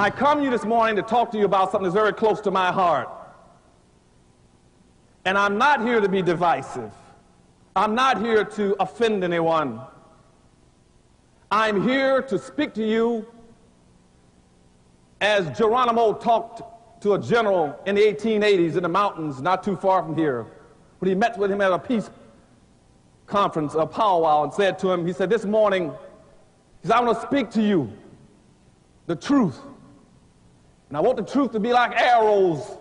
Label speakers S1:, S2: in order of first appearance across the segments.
S1: I come to you this morning to talk to you about something that's very close to my heart. And I'm not here to be divisive. I'm not here to offend anyone. I'm here to speak to you as Geronimo talked to a general in the 1880s in the mountains not too far from here, when he met with him at a peace conference, a powwow, and said to him, he said, this morning, he said, I want to speak to you the truth. And I want the truth to be like arrows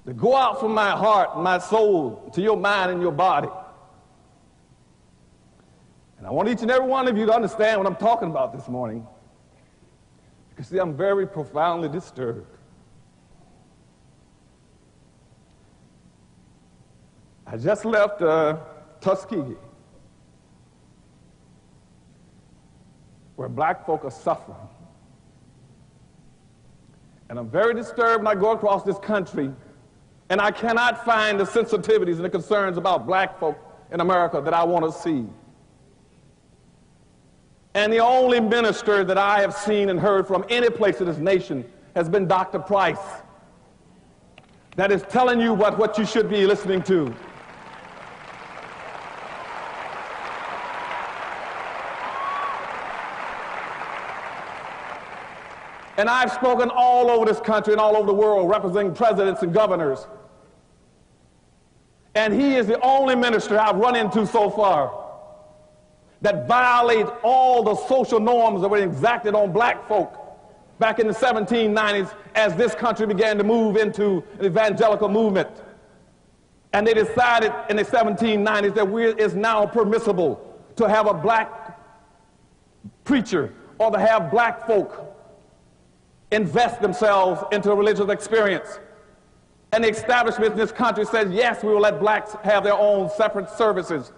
S1: that go out from my heart and my soul to your mind and your body. And I want each and every one of you to understand what I'm talking about this morning. Because, see, I'm very profoundly disturbed. I just left Tuskegee, where black folk are suffering. And I'm very disturbed when I go across this country, and I cannot find the sensitivities and the concerns about black folk in America that I want to see. And the only minister that I have seen and heard from any place in this nation has been Dr. Price, that is telling you what you should be listening to. And I've spoken all over this country and all over the world representing presidents and governors. And he is the only minister I've run into so far that violate all the social norms that were exacted on black folk back in the 1790s as this country began to move into an evangelical movement. And they decided in the 1790s that it is now permissible to have a black preacher or to have black folk invest themselves into a religious experience. And the establishment in this country says, yes, we will let blacks have their own separate services,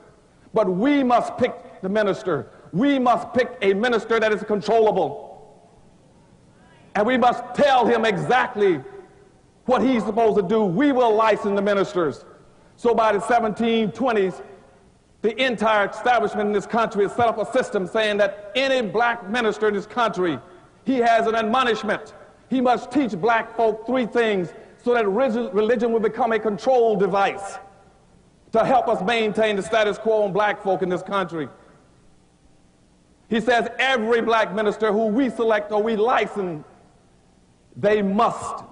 S1: but we must pick the minister. We must pick a minister that is controllable. And we must tell him exactly what he's supposed to do. We will license the ministers. So by the 1720s, the entire establishment in this country has set up a system saying that any black minister in this country, he has an admonishment. He must teach black folk three things so that religion will become a control device to help us maintain the status quo on black folk in this country. He says every black minister who we select or we license, they must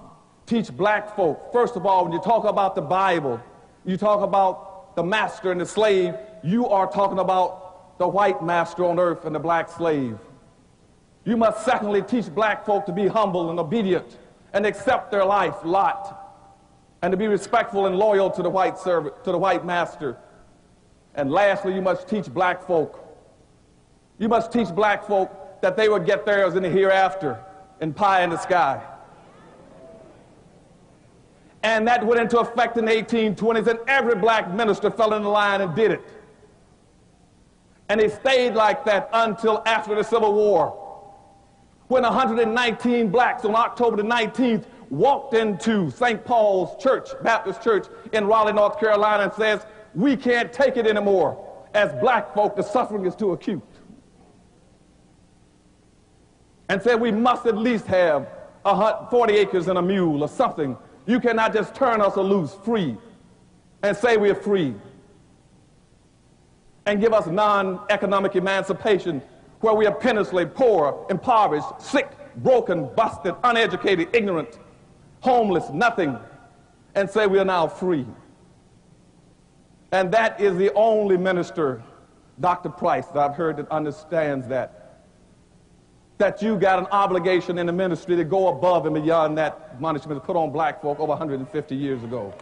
S1: teach black folk. First of all, when you talk about the Bible, you talk about the master and the slave, you are talking about the white master on earth and the black slave. You must secondly teach black folk to be humble and obedient and accept their life lot, and to be respectful and loyal to the white servant, to the white master. And lastly, you must teach black folk. You must teach black folk that they will get theirs in the hereafter, in pie in the sky. And that went into effect in the 1820s, and every black minister fell in the line and did it. And it stayed like that until after the Civil War, when 119 blacks on October the 19th walked into St. Paul's Church, Baptist Church in Raleigh, North Carolina, and says, we can't take it anymore. As black folk, the suffering is too acute. And said we must at least have 40 acres and a mule or something. You cannot just turn us loose free and say we're free and give us non-economic emancipation where we are pennilessly, poor, impoverished, sick, broken, busted, uneducated, ignorant, homeless, nothing, and say we are now free. And that is the only minister, Dr. Price, that I've heard that understands that you got an obligation in the ministry to go above and beyond that admonishment put on black folk over 150 years ago.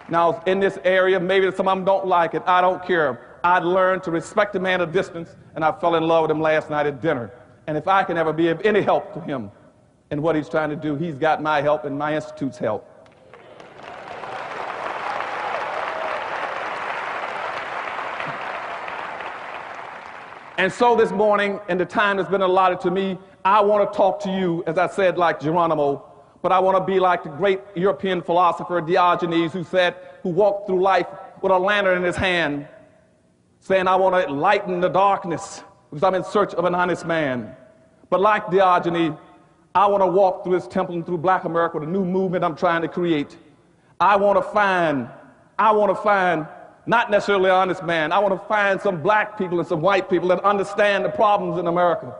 S1: Now, in this area, maybe some of them don't like it. I don't care. I learned to respect a man at a distance, and I fell in love with him last night at dinner. And if I can ever be of any help to him in what he's trying to do, he's got my help and my institute's help. And so this morning, in the time that's been allotted to me, I want to talk to you, as I said, like Geronimo, but I want to be like the great European philosopher Diogenes, who walked through life with a lantern in his hand, saying, I want to lighten the darkness because I'm in search of an honest man. But like Diogenes, I want to walk through this temple and through Black America with a new movement I'm trying to create. I want to find not necessarily an honest man. I want to find some black people and some white people that understand the problems in America.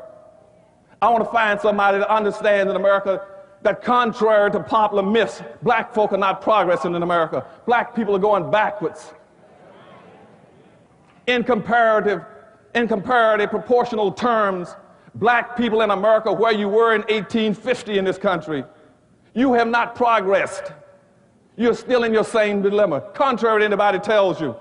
S1: I want to find somebody that understands in America that contrary to popular myths, black folk are not progressing in America. Black people are going backwards. In comparative proportional terms, black people in America, where you were in 1850 in this country, you have not progressed. You're still in your same dilemma, contrary to anybody tells you.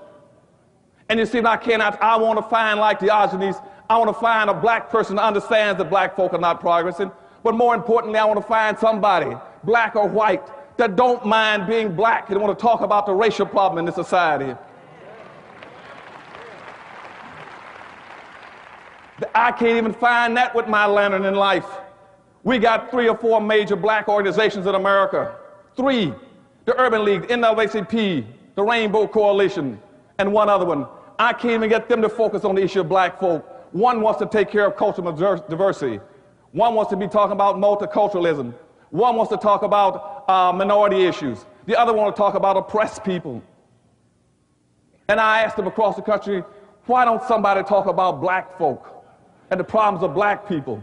S1: And you see, I want to find, like Diogenes, I want to find a black person that understands that black folk are not progressing. But more importantly, I want to find somebody, black or white, that don't mind being black and want to talk about the racial problem in this society. I can't even find that with my lantern in life. We got 3 or 4 major black organizations in America. 3. The Urban League, the NAACP, the Rainbow Coalition, and one other one. I can't even get them to focus on the issue of black folk. One wants to take care of cultural diversity. One wants to be talking about multiculturalism. One wants to talk about minority issues. The other wants to talk about oppressed people. And I asked them across the country, why don't somebody talk about black folk and the problems of black people?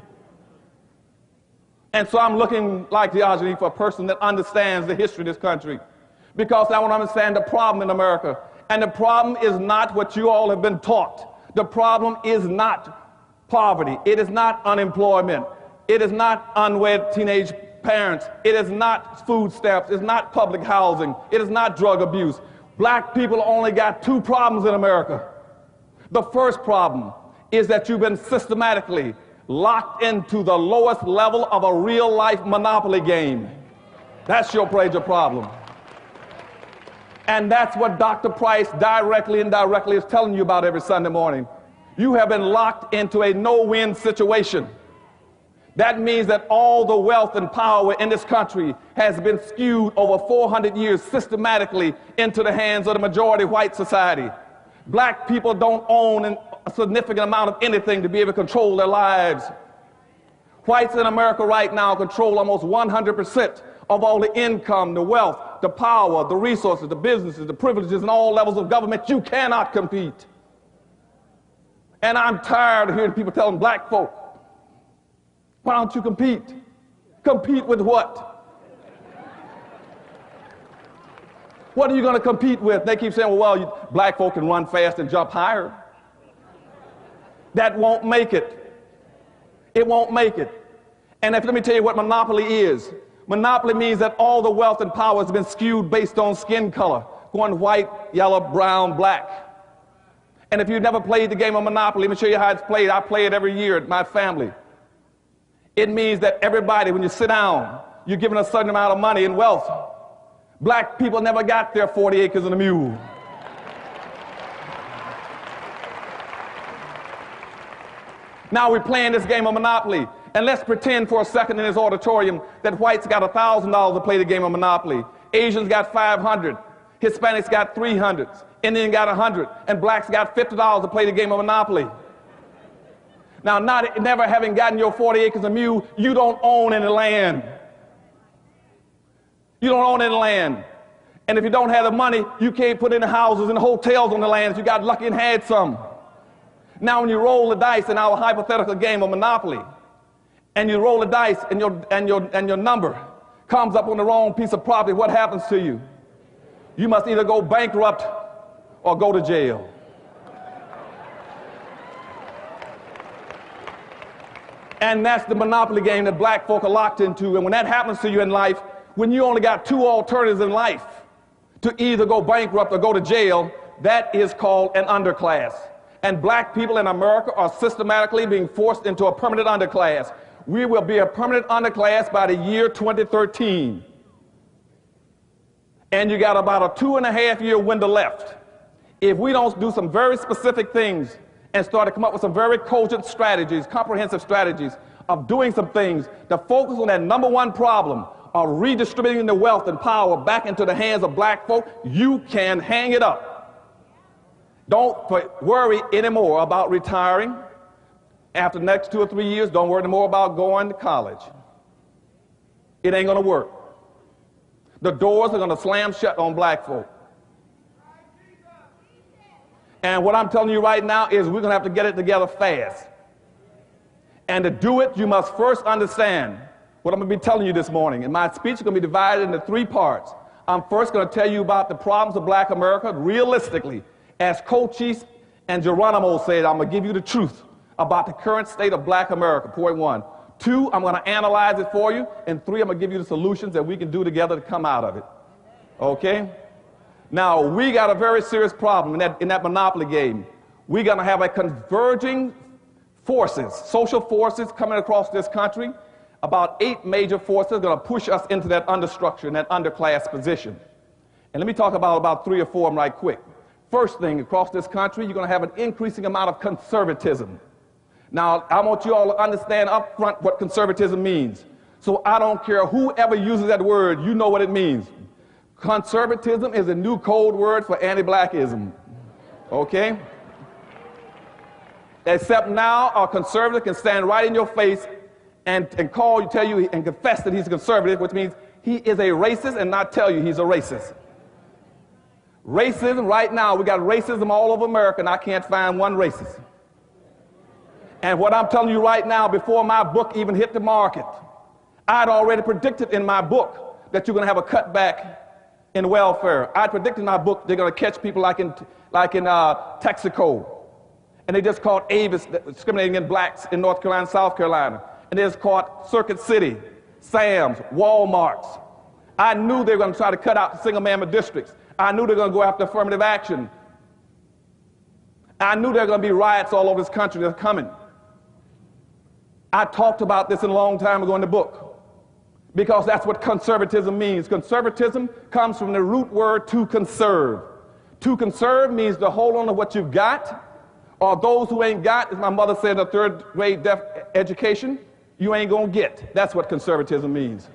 S1: And so I'm looking, like Diogenes, for a person that understands the history of this country, because I want to understand the problem in America. And the problem is not what you all have been taught. The problem is not poverty. It is not unemployment. It is not unwed teenage parents. It is not food stamps. It's not public housing. It is not drug abuse. Black people only got 2 problems in America. The first problem is that you've been systematically locked into the lowest level of a real-life monopoly game. That's your major problem. And that's what Dr. Price directly and indirectly is telling you about every Sunday morning. You have been locked into a no-win situation. That means that all the wealth and power in this country has been skewed over 400 years systematically into the hands of the majority white society. Black people don't own a significant amount of anything to be able to control their lives. Whites in America right now control almost 100% of all the income, the wealth, the power, the resources, the businesses, the privileges, and all levels of government. You cannot compete. And I'm tired of hearing people telling black folk, why don't you compete? Compete with what? What are you going to compete with? They keep saying, well, black folk can run fast and jump higher. That won't make it. It won't make it. And let me tell you what monopoly is. Monopoly means that all the wealth and power has been skewed based on skin color, going white, yellow, brown, black. And if you've never played the game of Monopoly, let me show you how it's played. I play it every year at my family. It means that everybody, when you sit down, you're given a certain amount of money and wealth. Black people never got their 40 acres and a mule. Now we're playing this game of Monopoly. And let's pretend for a second in this auditorium that whites got $1,000 to play the game of Monopoly. Asians got $500. Hispanics got $300. Indian got $100. And blacks got $50 to play the game of Monopoly. Now, never having gotten your 40 acres of mule, you don't own any land. You don't own any land. And if you don't have the money, you can't put any houses and hotels on the land if you got lucky and had some. Now, when you roll the dice in our hypothetical game of Monopoly, and you roll the dice and your number comes up on the wrong piece of property, what happens to you? You must either go bankrupt or go to jail. And that's the monopoly game that black folk are locked into. And when that happens to you in life, when you only got 2 alternatives in life, to either go bankrupt or go to jail, that is called an underclass. And black people in America are systematically being forced into a permanent underclass. We will be a permanent underclass by the year 2013. And you got about a 2.5-year window left. If we don't do some very specific things and start to come up with some very cogent strategies, comprehensive strategies of doing some things to focus on that number 1 problem of redistributing the wealth and power back into the hands of black folk, you can hang it up. Don't worry anymore about retiring. After the next 2 or 3 years, don't worry anymore about going to college. It ain't going to work. The doors are going to slam shut on black folk. And what I'm telling you right now is we're going to have to get it together fast. And to do it, you must first understand what I'm going to be telling you this morning. And my speech is going to be divided into 3 parts. I'm first going to tell you about the problems of black America realistically. As Cochise and Geronimo said, I'm going to give you the truth about the current state of black America, point 1. 2, I'm going to analyze it for you. And 3, I'm going to give you the solutions that we can do together to come out of it. Okay? Now, we got a very serious problem in that monopoly game. We're going to have a converging forces, social forces coming across this country. About 8 major forces are going to push us into that understructure and that underclass position. And let me talk about 3 or 4 of them right quick. First thing, across this country, you're going to have an increasing amount of conservatism. Now, I want you all to understand up front what conservatism means. So I don't care whoever uses that word, you know what it means. Conservatism is a new code word for anti-blackism. Okay? Except now a conservative can stand right in your face and tell you and confess that he's a conservative, which means he is a racist and not tell you he's a racist. Racism right now, we got racism all over America and I can't find one racist. And what I'm telling you right now, before my book even hit the market, I'd already predicted in my book that you're going to have a cutback in welfare. I predicted in my book they're going to catch people like in Texaco. And they just caught Avis discriminating against blacks in North Carolina and South Carolina. And they just caught Circuit City, Sam's, Walmarts. I knew they were going to try to cut out the single-member districts. I knew they were going to go after affirmative action. I knew there were going to be riots all over this country that are coming. I talked about this a long time ago in the book because that's what conservatism means. Conservatism comes from the root word to conserve. To conserve means to hold on to what you've got, or those who ain't got, as my mother said in a 3rd grade education, you ain't going to get. That's what conservatism means.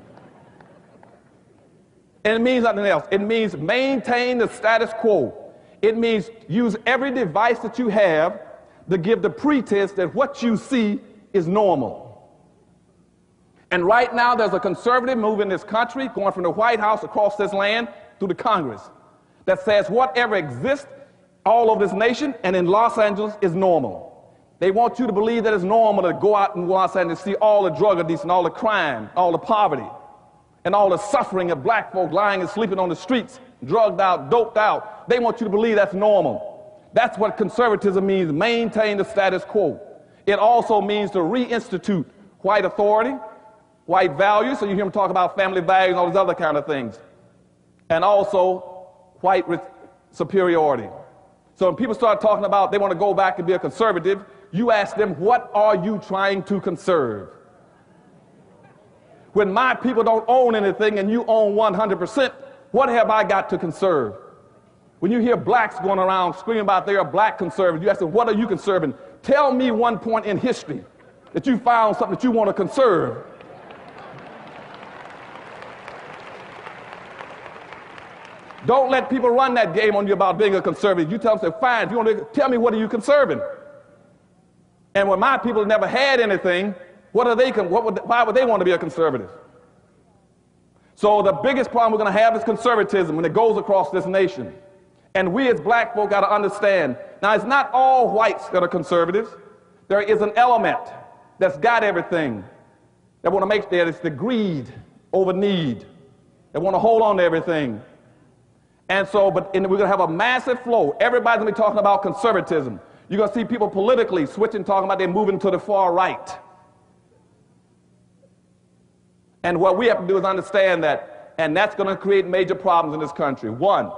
S1: And it means nothing else. It means maintain the status quo. It means use every device that you have to give the pretense that what you see is normal. And right now there's a conservative move in this country going from the White House across this land through the Congress that says whatever exists all over this nation and in Los Angeles is normal. They want you to believe that it's normal to go out in Los Angeles and see all the drug abuse and all the crime, all the poverty, and all the suffering of black folk lying and sleeping on the streets, drugged out, doped out. They want you to believe that's normal. That's what conservatism means, maintain the status quo. It also means to reinstitute white authority, white values, so you hear them talk about family values and all these other kind of things, and also white superiority. So when people start talking about they want to go back and be a conservative, you ask them, what are you trying to conserve? When my people don't own anything and you own 100%, what have I got to conserve? When you hear blacks going around screaming about they're a black conservative, you ask them, what are you conserving? Tell me one point in history that you found something that you want to conserve. Don't let people run that game on you about being a conservative. You tell them, say, fine, if you want to tell me what are you conserving? And when my people never had anything, why would they want to be a conservative? So the biggest problem we're going to have is conservatism when it goes across this nation. And we as black folk got to understand, now it's not all whites that are conservatives. There is an element that's got everything that want to make that. It's the greed over need. They want to hold on to everything. And so, we're going to have a massive flow. Everybody's going to be talking about conservatism. You're going to see people politically switching, talking about they're moving to the far right. And what we have to do is understand that, and that's going to create major problems in this country. One,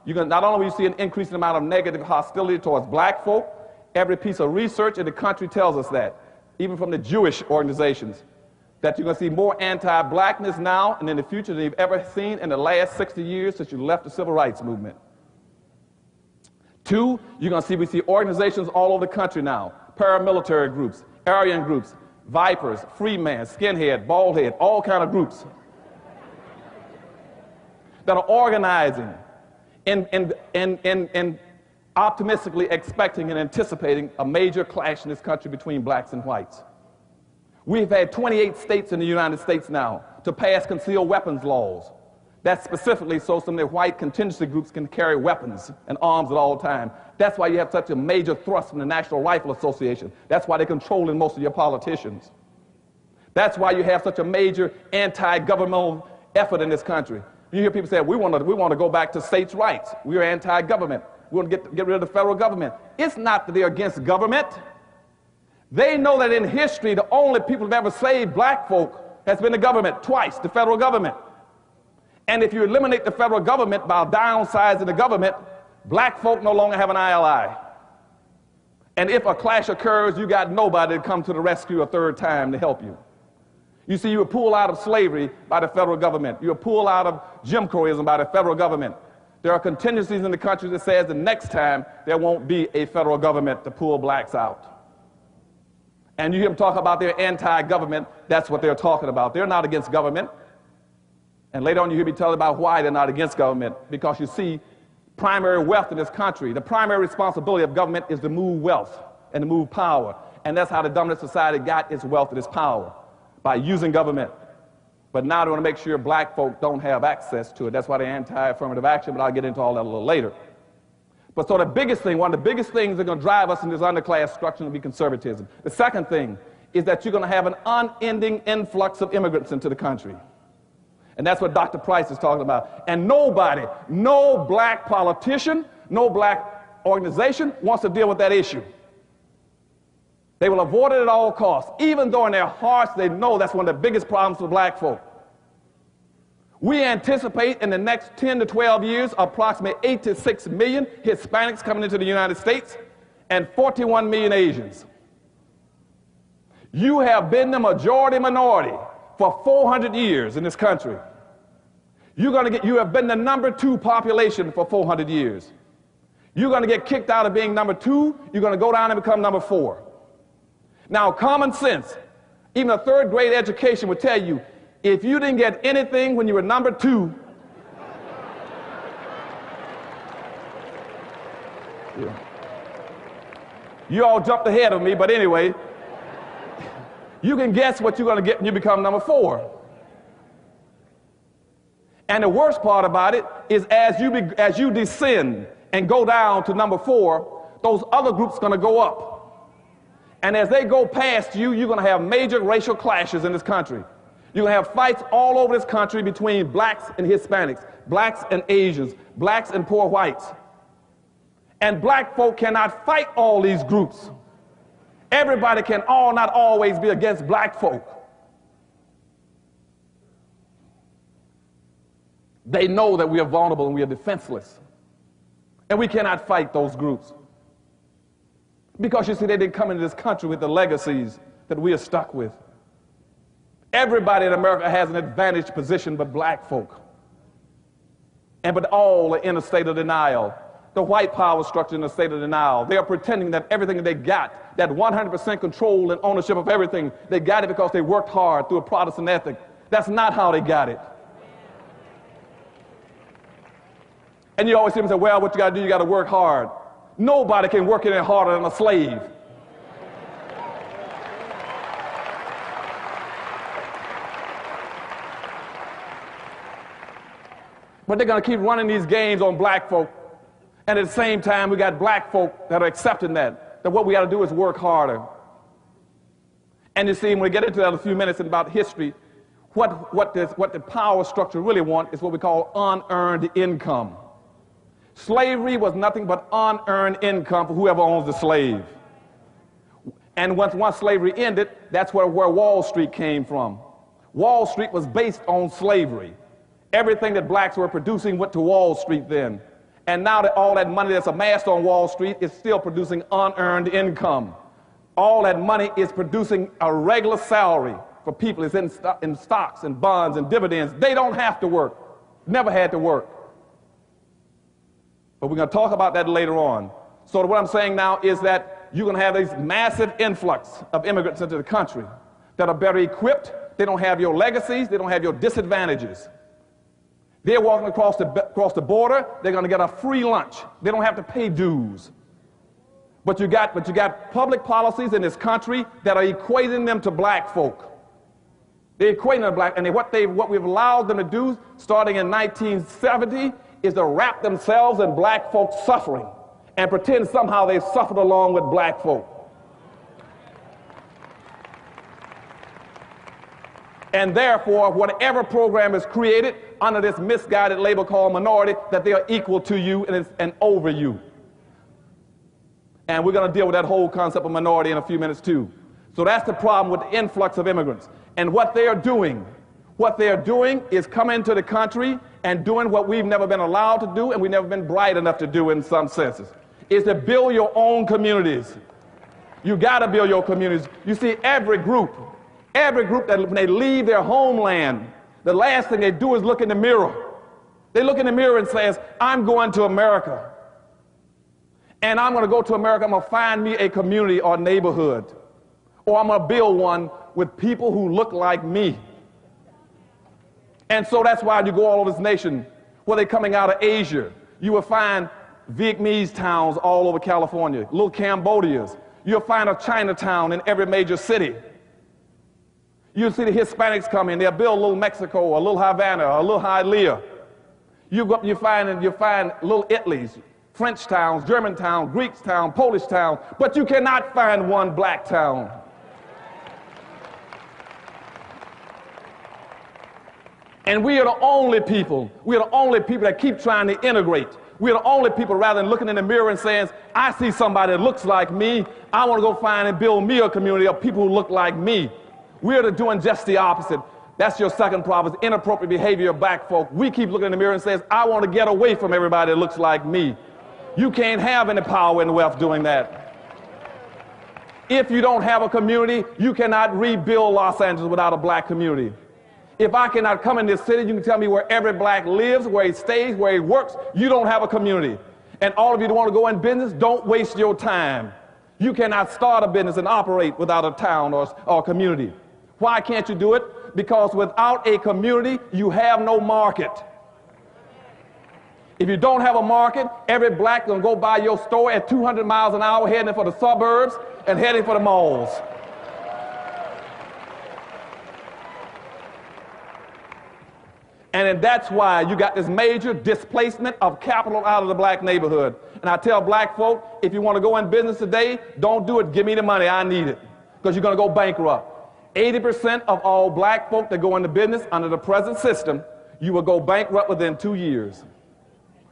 S1: you're going to, not only will you see an increasing amount of negative hostility towards black folk, every piece of research in the country tells us that, even from the Jewish organizations, that you're going to see more anti-blackness now and in the future than you've ever seen in the last 60 years since you left the civil rights movement. Two, you're going to see, we see organizations all over the country now, paramilitary groups, Aryan groups, Vipers, Freeman, Skinhead, Baldhead, all kind of groups that are organizing in optimistically expecting and anticipating a major clash in this country between blacks and whites. We've had 28 states in the United States now to pass concealed weapons laws. That's specifically so some of the white contingency groups can carry weapons and arms at all times. That's why you have such a major thrust from the National Rifle Association. That's why they're controlling most of your politicians. That's why you have such a major anti-governmental effort in this country. You hear people say, we want to go back to states' rights. We're anti-government. We want to get rid of the federal government. It's not that they're against government. They know that in history, the only people who've ever saved black folk has been the government, twice, the federal government. And if you eliminate the federal government by downsizing the government, black folk no longer have an ally. And if a clash occurs, you got nobody to come to the rescue a third time to help you. You see, you were pulled out of slavery by the federal government. You were pulled out of Jim Crowism by the federal government. There are contingencies in the country that says the next time there won't be a federal government to pull blacks out. And you hear them talk about their anti-government, that's what they're talking about. They're not against government. And later on you hear me tell about why they're not against government. Because you see, primary wealth in this country, the primary responsibility of government is to move wealth and to move power. And that's how the dominant society got its wealth and its power, by using government. But now they want to make sure black folk don't have access to it. That's why they're anti-affirmative action, but I'll get into all that a little later. But so the biggest thing, one of the biggest things that are going to drive us in this underclass structure will be conservatism. The second thing is that you're going to have an unending influx of immigrants into the country. And that's what Dr. Price is talking about. And nobody, no black politician, no black organization wants to deal with that issue. They will avoid it at all costs, even though in their hearts they know that's one of the biggest problems for black folk. We anticipate in the next 10 to 12 years approximately 8 to 6 million Hispanics coming into the United States and 41 million Asians. You have been the majority minority for 400 years in this country. You have been the number 2 population for 400 years. You're going to get kicked out of being number 2. You're going to go down and become number 4. Now, common sense, even a third grade education would tell you, if you didn't get anything when you were number 2, you all jumped ahead of me, but anyway, you can guess what you're going to get when you become number 4. And the worst part about it is as you descend and go down to number 4, those other groups are going to go up. And as they go past you, you're going to have major racial clashes in this country. You're going to have fights all over this country between blacks and Hispanics, blacks and Asians, blacks and poor whites. And black folk cannot fight all these groups. Everybody can not always be against black folk. They know that we are vulnerable and we are defenseless. And we cannot fight those groups. Because you see, they didn't come into this country with the legacies that we are stuck with. Everybody in America has an advantaged position but black folk. But all are in a state of denial. The white power structure in a state of denial. They are pretending that everything that they got, that 100% control and ownership of everything, they got it because they worked hard through a Protestant ethic. That's not how they got it. And you always hear them say, well, what you got to do, you got to work hard. Nobody can work any harder than a slave. But they're going to keep running these games on black folk. And at the same time, we got black folk that are accepting that what we got to do is work harder. And you see, when we get into that in a few minutes about history, what the power structure really wants is what we call unearned income. Slavery was nothing but unearned income for whoever owns the slave. And once slavery ended, that's where Wall Street came from. Wall Street was based on slavery. Everything that blacks were producing went to Wall Street then. And now that all that money that's amassed on Wall Street is still producing unearned income. All that money is producing a regular salary for people. It's in stocks and bonds and dividends. They don't have to work. Never had to work. But we're going to talk about that later on. So what I'm saying now is that you're going to have this massive influx of immigrants into the country that are better equipped. They don't have your legacies. They don't have your disadvantages. They're walking across the border. They're going to get a free lunch. They don't have to pay dues. But you got public policies in this country that are equating them to black folk. They're equating them to black, and what we've allowed them to do, starting in 1970, is to wrap themselves in black folks' suffering and pretend somehow they suffered along with black folk. And therefore, whatever program is created under this misguided label called minority, that they are equal to you and over you. And we're going to deal with that whole concept of minority in a few minutes too. So that's the problem with the influx of immigrants. And what they are doing is coming into the country and doing what we've never been allowed to do and we've never been bright enough to do in some senses, is to build your own communities. You got to build your communities. You see, every group that when they leave their homeland, the last thing they do is look in the mirror. They look in the mirror and says, I'm going to America. And I'm going to go to America, I'm going to find me a community or neighborhood. Or I'm going to build one with people who look like me. And so that's why you go all over this nation, where they're coming out of Asia. You will find Vietnamese towns all over California, little Cambodias. You'll find a Chinatown in every major city. You'll see the Hispanics come in, they'll build a little Mexico, a little Havana, a little Hialeah. You go up, you find little Italys, French towns, German towns, Greek towns, Polish towns, but you cannot find one black town. And we are the only people that keep trying to integrate. We're the only people, rather than looking in the mirror and saying, I see somebody that looks like me, I want to go find and build me a community of people who look like me. We're doing just the opposite. That's your second problem, is inappropriate behavior of black folk. We keep looking in the mirror and says, I want to get away from everybody that looks like me. You can't have any power and wealth doing that. If you don't have a community, you cannot rebuild Los Angeles without a black community. If I cannot come in this city, you can tell me where every black lives, where he stays, where he works. You don't have a community. And all of you that want to go in business, don't waste your time. You cannot start a business and operate without a town or a community. Why can't you do it? Because without a community, you have no market. If you don't have a market, every black gonna go by your store at 200 miles an hour heading for the suburbs and heading for the malls. And that's why you got this major displacement of capital out of the black neighborhood. And I tell black folk, if you want to go in business today, don't do it, give me the money, I need it. Because you're going to go bankrupt. 80% of all black folk that go into business under the present system, you will go bankrupt within 2 years.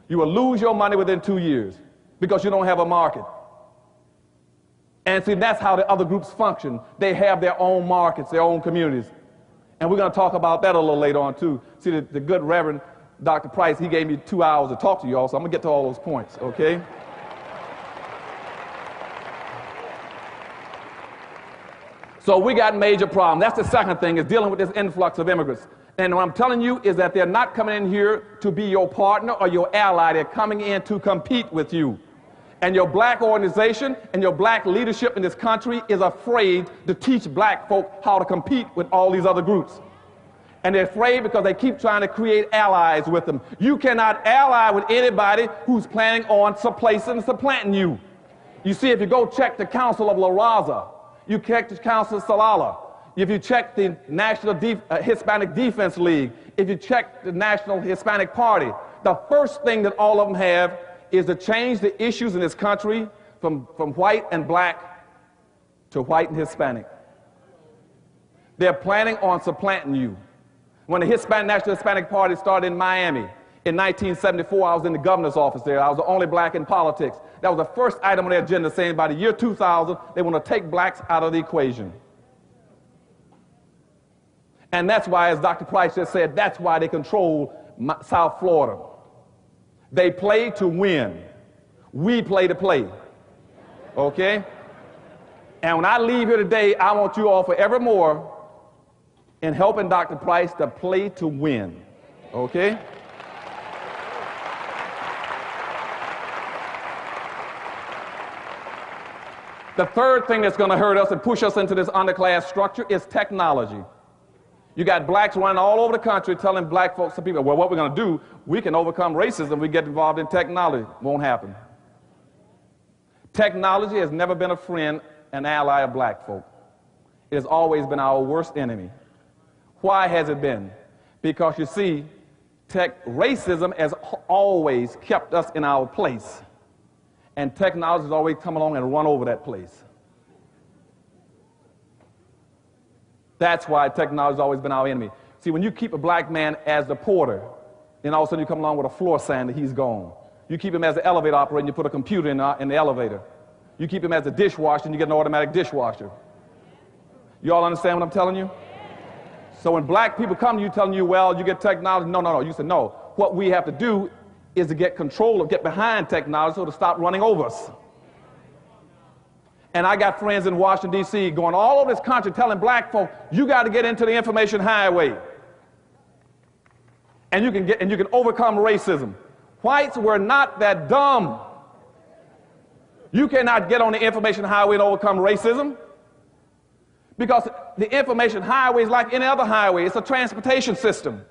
S1: You will lose your money within 2 years because you don't have a market. And see, that's how the other groups function. They have their own markets, their own communities. And we're going to talk about that a little later on, too. See, the good Reverend Dr. Price, he gave me 2 hours to talk to you all, so I'm going to get to all those points, okay? So we got major problems. That's the second thing, is dealing with this influx of immigrants. And what I'm telling you is that they're not coming in here to be your partner or your ally. They're coming in to compete with you. And your black organization and your black leadership in this country is afraid to teach black folk how to compete with all these other groups. And they're afraid because they keep trying to create allies with them. You cannot ally with anybody who's planning on supplanting you. You see, if you go check the Council of La Raza, you check the Council of Salala, if you check the National Hispanic Defense League, if you check the National Hispanic Party, the first thing that all of them have is to change the issues in this country from white and black to white and Hispanic. They're planning on supplanting you. When the National Hispanic Party started in Miami in 1974, I was in the governor's office there. I was the only black in politics. That was the first item on their agenda, saying by the year 2000, they want to take blacks out of the equation. And that's why, as Dr. Price just said, that's why they control South Florida. They play to win. We play to play. Okay? And when I leave here today, I want you all forevermore in helping Dr. Price to play to win. Okay? The third thing that's going to hurt us and push us into this underclass structure is technology. You got blacks running all over the country telling black folks, some people, well, what we're going to do, we can overcome racism, we get involved in technology. Won't happen. Technology has never been a friend, an ally of black folk. It has always been our worst enemy. Why has it been? Because you see, racism has always kept us in our place. And technology has always come along and run over that place. That's why technology has always been our enemy. See, when you keep a black man as the porter, then all of a sudden you come along with a floor sander, he's gone. You keep him as the elevator operator and you put a computer in the elevator. You keep him as a dishwasher and you get an automatic dishwasher. You all understand what I'm telling you? So when black people come to you telling you, well, you get technology, no. You say, no. What we have to do is to get control of, get behind technology so to stop running over us. And I got friends in Washington, D.C. going all over this country telling black folk, you got to get into the information highway. And you can overcome racism. Whites were not that dumb. You cannot get on the information highway and overcome racism. Because the information highway is like any other highway. It's a transportation system.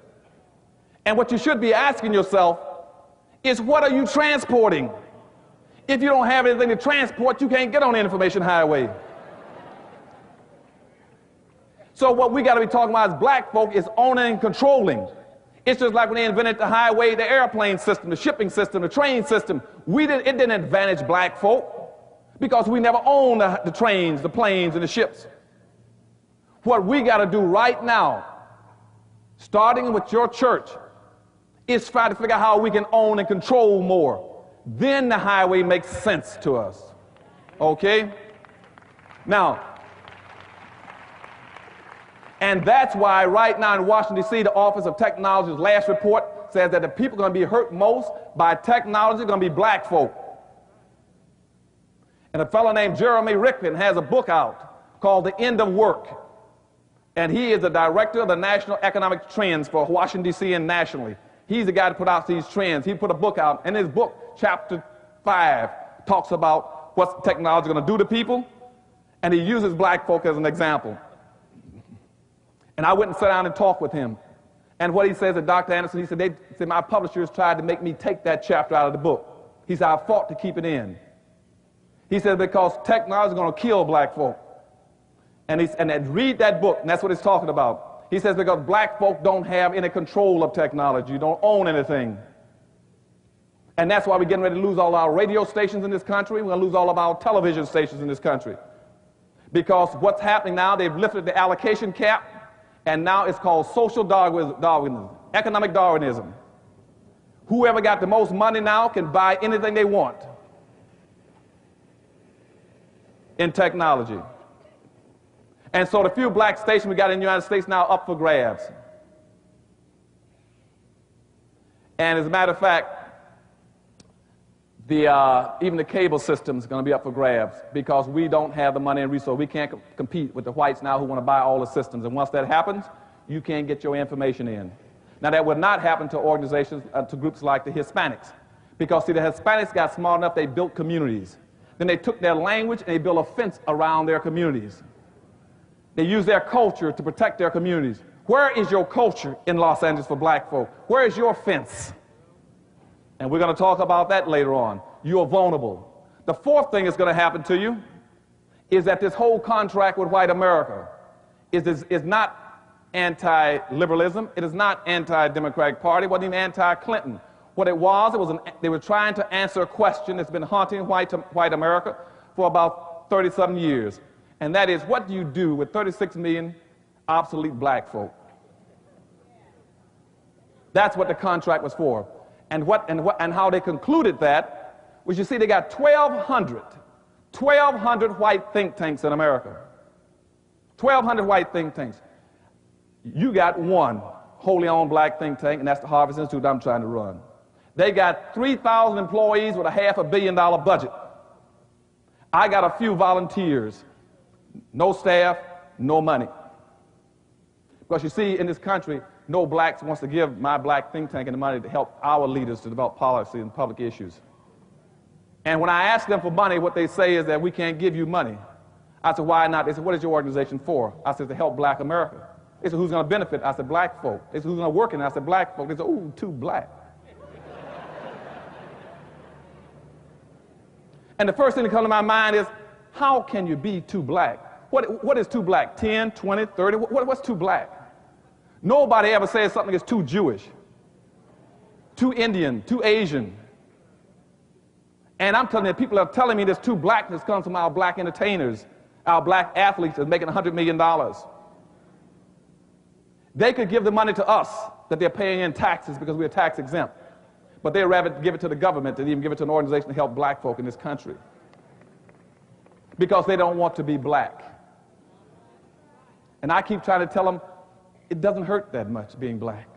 S1: And what you should be asking yourself is, what are you transporting? If you don't have anything to transport, you can't get on the information highway. So what we got to be talking about as black folk is owning and controlling. It's just like when they invented the highway, the airplane system, the shipping system, the train system. It didn't advantage black folk because we never owned the trains, the planes, and the ships. What we got to do right now, starting with your church, is try to figure out how we can own and control more. Then the highway makes sense to us. Okay? Now, and that's why right now in Washington, D.C., the Office of Technology's last report says that the people going to be hurt most by technology are going to be black folk. And a fellow named Jeremy Rifkin has a book out called The End of Work. And he is the director of the National Economic Trends for Washington, D.C. and nationally. He's the guy that put out these trends. He put a book out, and his book, Chapter 5, talks about what technology is going to do to people, and he uses black folk as an example. And I went and sat down and talked with him. And what he says to Dr. Anderson, he said, my publishers tried to make me take that chapter out of the book. He said, I fought to keep it in. He said, because technology is going to kill black folk. And read that book, and that's what he's talking about. He says, because black folk don't have any control of technology. You don't own anything. And that's why we're getting ready to lose all our radio stations in this country. We're going to lose all of our television stations in this country. Because what's happening now, they've lifted the allocation cap, and now it's called social Darwinism, economic Darwinism. Whoever got the most money now can buy anything they want in technology. And so the few black stations we got in the United States now up for grabs. And as a matter of fact, even the cable system is going to be up for grabs because we don't have the money and resources. We can't compete with the whites now who want to buy all the systems. And once that happens, you can't get your information in. Now, that would not happen to organizations, to groups like the Hispanics. Because, see, the Hispanics got smart enough, they built communities. Then they took their language and they built a fence around their communities. They used their culture to protect their communities. Where is your culture in Los Angeles for black folk? Where is your fence? And we're going to talk about that later on. You are vulnerable. The fourth thing that's going to happen to you is that this whole contract with white America is not anti-liberalism. It is not anti-Democratic Party. It wasn't even anti-Clinton. What it was they were trying to answer a question that's been haunting white America for about 30-something years. And that is, what do you do with 36 million obsolete black folk? That's what the contract was for. And how they concluded that was, you see, they got 1,200 white think tanks in America. 1,200 white think tanks. You got one wholly owned black think tank, and that's the Harvest Institute I'm trying to run. They got 3,000 employees with a $500 million budget. I got a few volunteers. No staff, no money. Because you see, in this country, no blacks wants to give my black think tank any money to help our leaders to develop policy and public issues. And when I ask them for money, what they say is that we can't give you money. I said, why not? They said, what is your organization for? I said, to help black America. They said, who's going to benefit? I said, black folk. They said, who's going to work in it? I said, black folk. They said, ooh, too black. And the first thing that comes to my mind is, how can you be too black? What is too black? 10, 20, 30? What's too black? Nobody ever says something is too Jewish, too Indian, too Asian. And I'm telling you, people are telling me this too blackness comes from our black entertainers, our black athletes that's making $100 million. They could give the money to us that they're paying in taxes because we're tax exempt. But they'd rather give it to the government than even give it to an organization to help black folk in this country. Because they don't want to be black. And I keep trying to tell them, it doesn't hurt that much being black.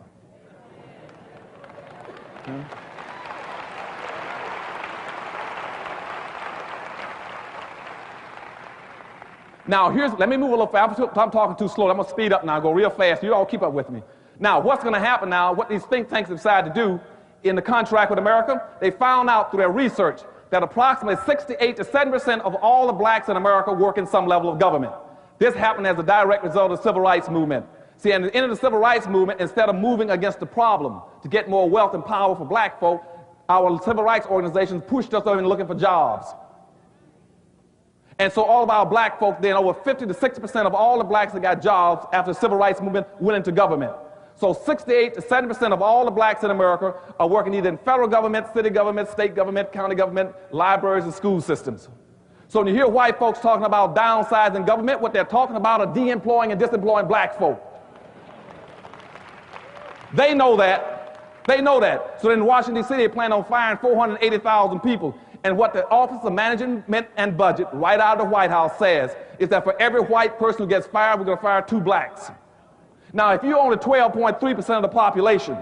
S1: Now, let me move a little fast. I'm talking too slow. I'm going to speed up now, go real fast. You all keep up with me. Now, what's going to happen now, what these think tanks decide to do in the contract with America, they found out through their research that approximately 68 to 7% of all the blacks in America work in some level of government. This happened as a direct result of the civil rights movement. See, at the end of the civil rights movement, instead of moving against the problem to get more wealth and power for black folk, our civil rights organizations pushed us over looking for jobs. And so all of our black folk, then over 50 to 60% of all the blacks that got jobs after the civil rights movement went into government. So 68 to 70% of all the blacks in America are working either in federal government, city government, state government, county government, libraries, and school systems. So when you hear white folks talking about downsizing government, what they're talking about are de-employing and disemploying black folk. They know that. They know that. So in Washington, D.C., they plan on firing 480,000 people. And what the Office of Management and Budget, right out of the White House, says is that for every white person who gets fired, we're going to fire 2 blacks. Now, if you're only 12.3% of the population,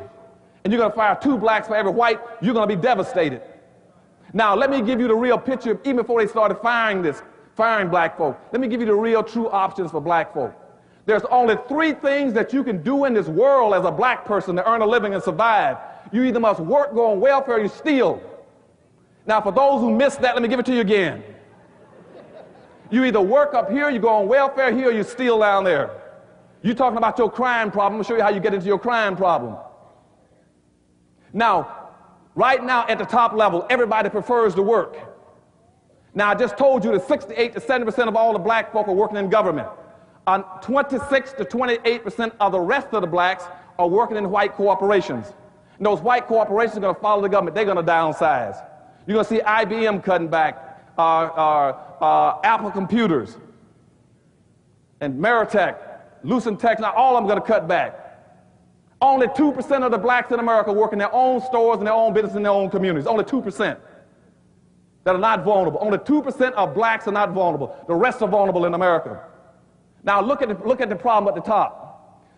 S1: and you're going to fire 2 blacks for every white, you're going to be devastated. Now, let me give you the real picture, even before they started firing black folk. Let me give you the real true options for black folk. There's only 3 things that you can do in this world as a black person to earn a living and survive. You either must work, go on welfare, or you steal. Now, for those who missed that, let me give it to you again. You either work up here, you go on welfare here, or you steal down there. You're talking about your crime problem. I'm going to show you how you get into your crime problem. Now, right now at the top level, everybody prefers to work. Now, I just told you that 68 to 70% of all the black folk are working in government. 26 to 28% of the rest of the blacks are working in white corporations. And those white corporations are going to follow the government. They're going to downsize. You're going to see IBM cutting back, Apple Computers, and Meritech, Lucent Tech, now all of them going to cut back. Only 2% of the blacks in America work in their own stores and their own business in their own communities. Only 2% that are not vulnerable. Only 2% of blacks are not vulnerable. The rest are vulnerable in America. Now look at the problem at the top.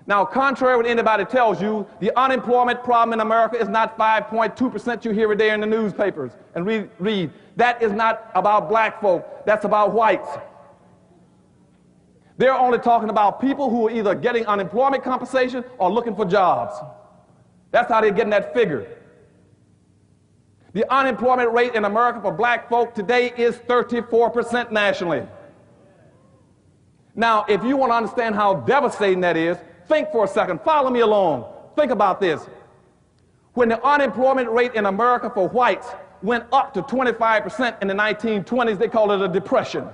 S1: Now, contrary to what anybody tells you, the unemployment problem in America is not 5.2% you hear every day in the newspapers and read. That is not about black folk. That's about whites. They're only talking about people who are either getting unemployment compensation or looking for jobs. That's how they're getting that figure. The unemployment rate in America for black folk today is 34% nationally. Now, if you want to understand how devastating that is, think for a second. Follow me along. Think about this. When the unemployment rate in America for whites went up to 25% in the 1920s, they called it a depression.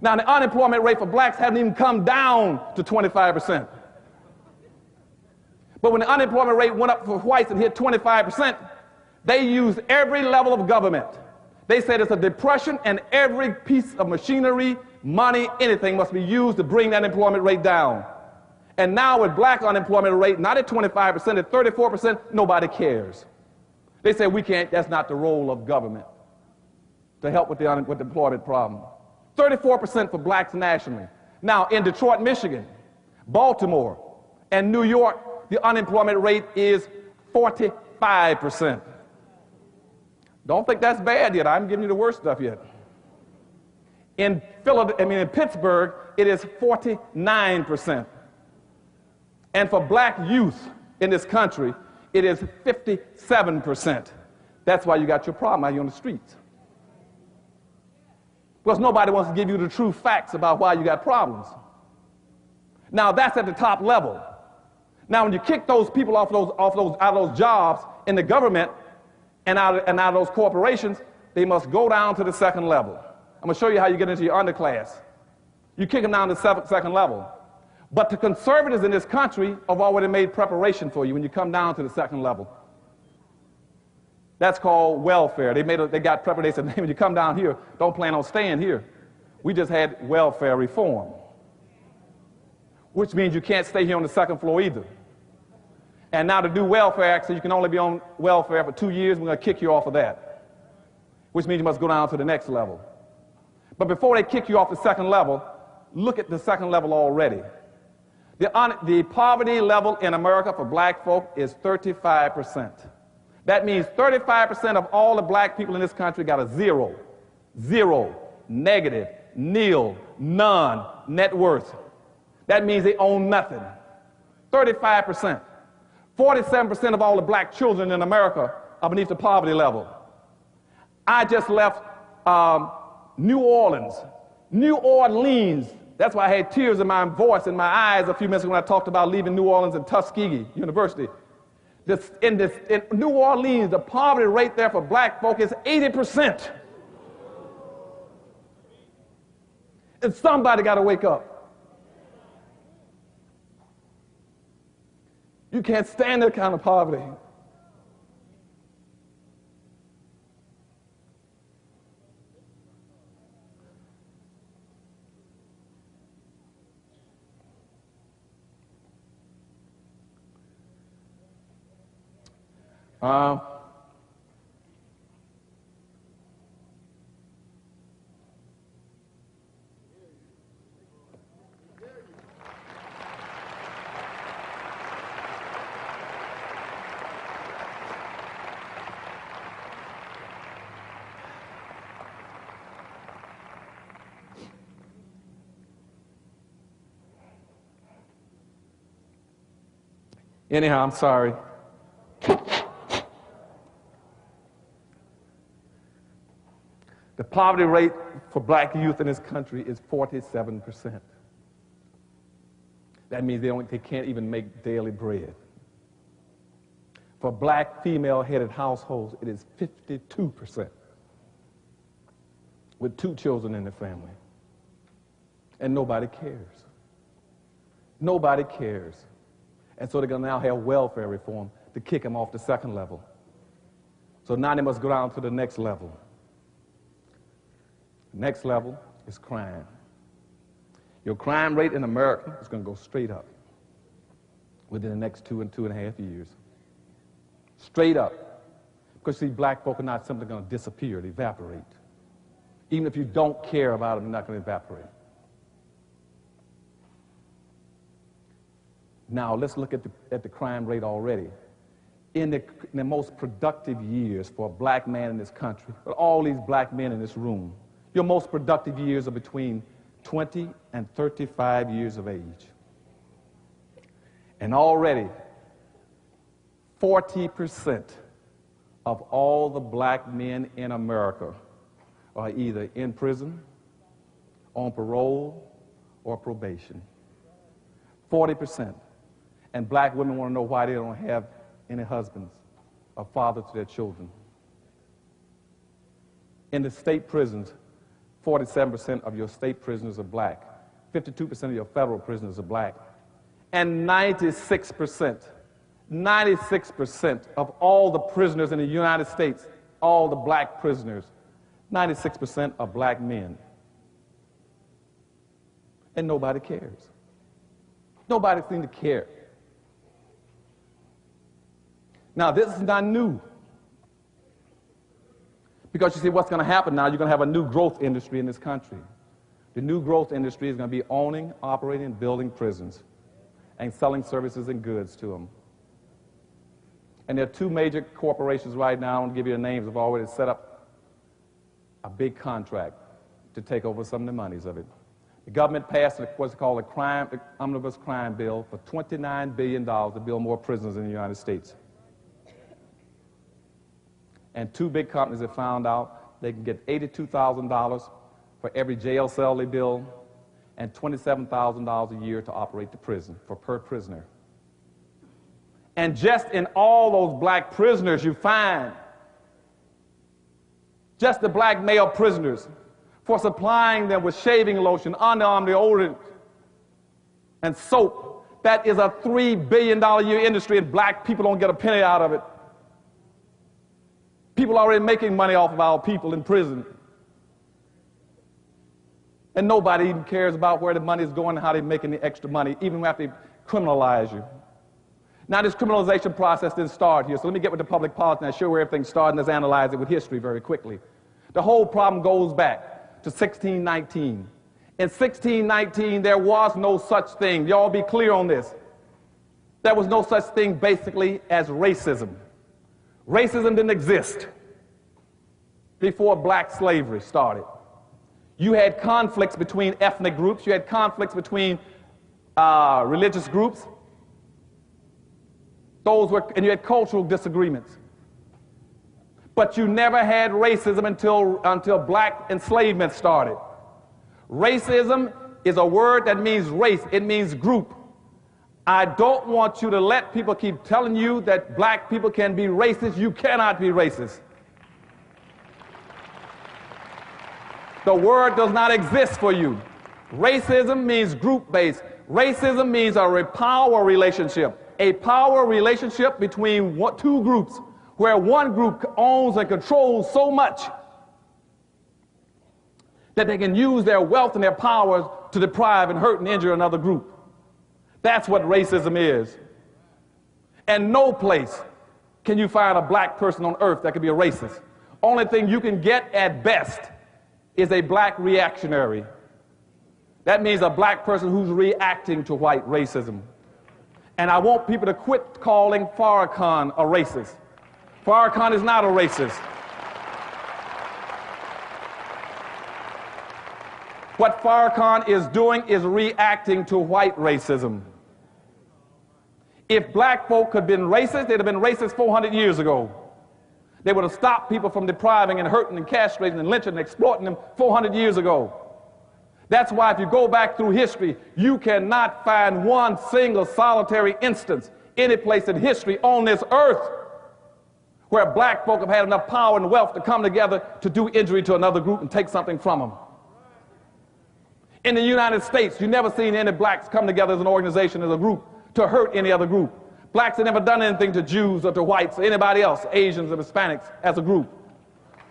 S1: Now, the unemployment rate for blacks hasn't even come down to 25%. But when the unemployment rate went up for whites and hit 25%, they used every level of government. They said it's a depression and every piece of machinery, money, anything must be used to bring that unemployment rate down. And now with black unemployment rate, not at 25%, at 34%, nobody cares. They say we can't, that's not the role of government to help with the employment problem. 34% for blacks nationally. Now in Detroit, Michigan, Baltimore, and New York, the unemployment rate is 45%. Don't think that's bad yet. I'm giving you the worst stuff yet. In Pittsburgh, it is 49%. And for black youth in this country, it is 57%. That's why you got your problem out here on the streets. Because nobody wants to give you the true facts about why you got problems. Now that's at the top level. Now when you kick those people out of those jobs in the government and out of those corporations, they must go down to the second level. I'm going to show you how you get into your underclass. You kick them down to the second level. But the conservatives in this country have already made preparation for you when you come down to the second level. That's called welfare. They got preparation. They said, when you come down here, don't plan on staying here. We just had welfare reform, which means you can't stay here on the second floor either. And now to do welfare act, so you can only be on welfare for 2 years, we're going to kick you off of that, which means you must go down to the next level. But before they kick you off the second level, look at the second level already. The poverty level in America for black folk is 35%. That means 35% of all the black people in this country got a zero, negative, nil, none net worth. That means they own nothing. 35%. 47% of all the black children in America are beneath the poverty level. I just left New Orleans. New Orleans. That's why I had tears in my voice and my eyes a few minutes ago when I talked about leaving New Orleans and Tuskegee University. In New Orleans, the poverty rate there for black folk is 80%. And somebody got to wake up. You can't stand that kind of poverty. Anyhow, I'm sorry. The poverty rate for black youth in this country is 47%. That means they can't even make daily bread. For black female-headed households, it is 52%, with 2 children in the family. And nobody cares. Nobody cares. And so they're going to now have welfare reform to kick them off the second level. So now they must go down to the next level. The next level is crime. Your crime rate in America is going to go straight up within the next 2 and 2.5 years. Straight up. Because, see, black folk are not simply going to disappear, evaporate. Even if you don't care about them, they're not going to evaporate. Now, let's look at the crime rate already. In the most productive years for a black man in this country, but all these black men in this room, your most productive years are between 20 and 35 years of age. And already, 40% of all the black men in America are either in prison, on parole, or probation. 40%. And black women want to know why they don't have any husbands or fathers to their children. In the state prisons, 47% of your state prisoners are black. 52% of your federal prisoners are black. And 96% of all the prisoners in the United States, all the black prisoners, 96% are black men. And nobody cares. Nobody seems to care. Now, this is not new. Because you see what's going to happen now, you're going to have a new growth industry in this country. The new growth industry is going to be owning, operating, and building prisons and selling services and goods to them. And there are 2 major corporations right now, I won't give you the names, have already set up a big contract to take over some of the monies of it. The government passed what's called the Omnibus Crime Bill for $29 billion to build more prisons in the United States. And 2 big companies have found out they can get $82,000 for every jail cell they build and $27,000 a year to operate the prison per prisoner. And just in all those black prisoners you find, just the black male prisoners, for supplying them with shaving lotion, underarm deodorant, and soap, that is a $3 billion a year industry, and black people don't get a penny out of it. People are already making money off of our people in prison. And nobody even cares about where the money is going and how they're making the extra money, even after they criminalize you. Now, this criminalization process didn't start here, so let me get with the public policy and show where everything started, and let's analyze it with history very quickly. The whole problem goes back to 1619. In 1619, there was no such thing. Y'all be clear on this. There was no such thing, basically, as racism. Racism didn't exist before black slavery started. You had conflicts between ethnic groups. You had conflicts between religious groups. And you had cultural disagreements. But you never had racism until black enslavement started. Racism is a word that means race. It means group. I don't want you to let people keep telling you that black people can be racist. You cannot be racist. The word does not exist for you. Racism means group-based. Racism means a power relationship. A power relationship between two groups, where one group owns and controls so much that they can use their wealth and their powers to deprive and hurt and injure another group. That's what racism is. And no place can you find a black person on earth that can be a racist. Only thing you can get at best is a black reactionary. That means a black person who's reacting to white racism. And I want people to quit calling Farrakhan a racist. Farrakhan is not a racist. What Farrakhan is doing is reacting to white racism. If black folk had been racist, they'd have been racist 400 years ago. They would have stopped people from depriving and hurting and castrating and lynching and exploiting them 400 years ago. That's why if you go back through history, you cannot find one single solitary instance any place in history on this earth where black folk have had enough power and wealth to come together to do injury to another group and take something from them. In the United States, you've never seen any blacks come together as an organization, as a group, to hurt any other group. Blacks have never done anything to Jews or to whites or anybody else, Asians or Hispanics, as a group.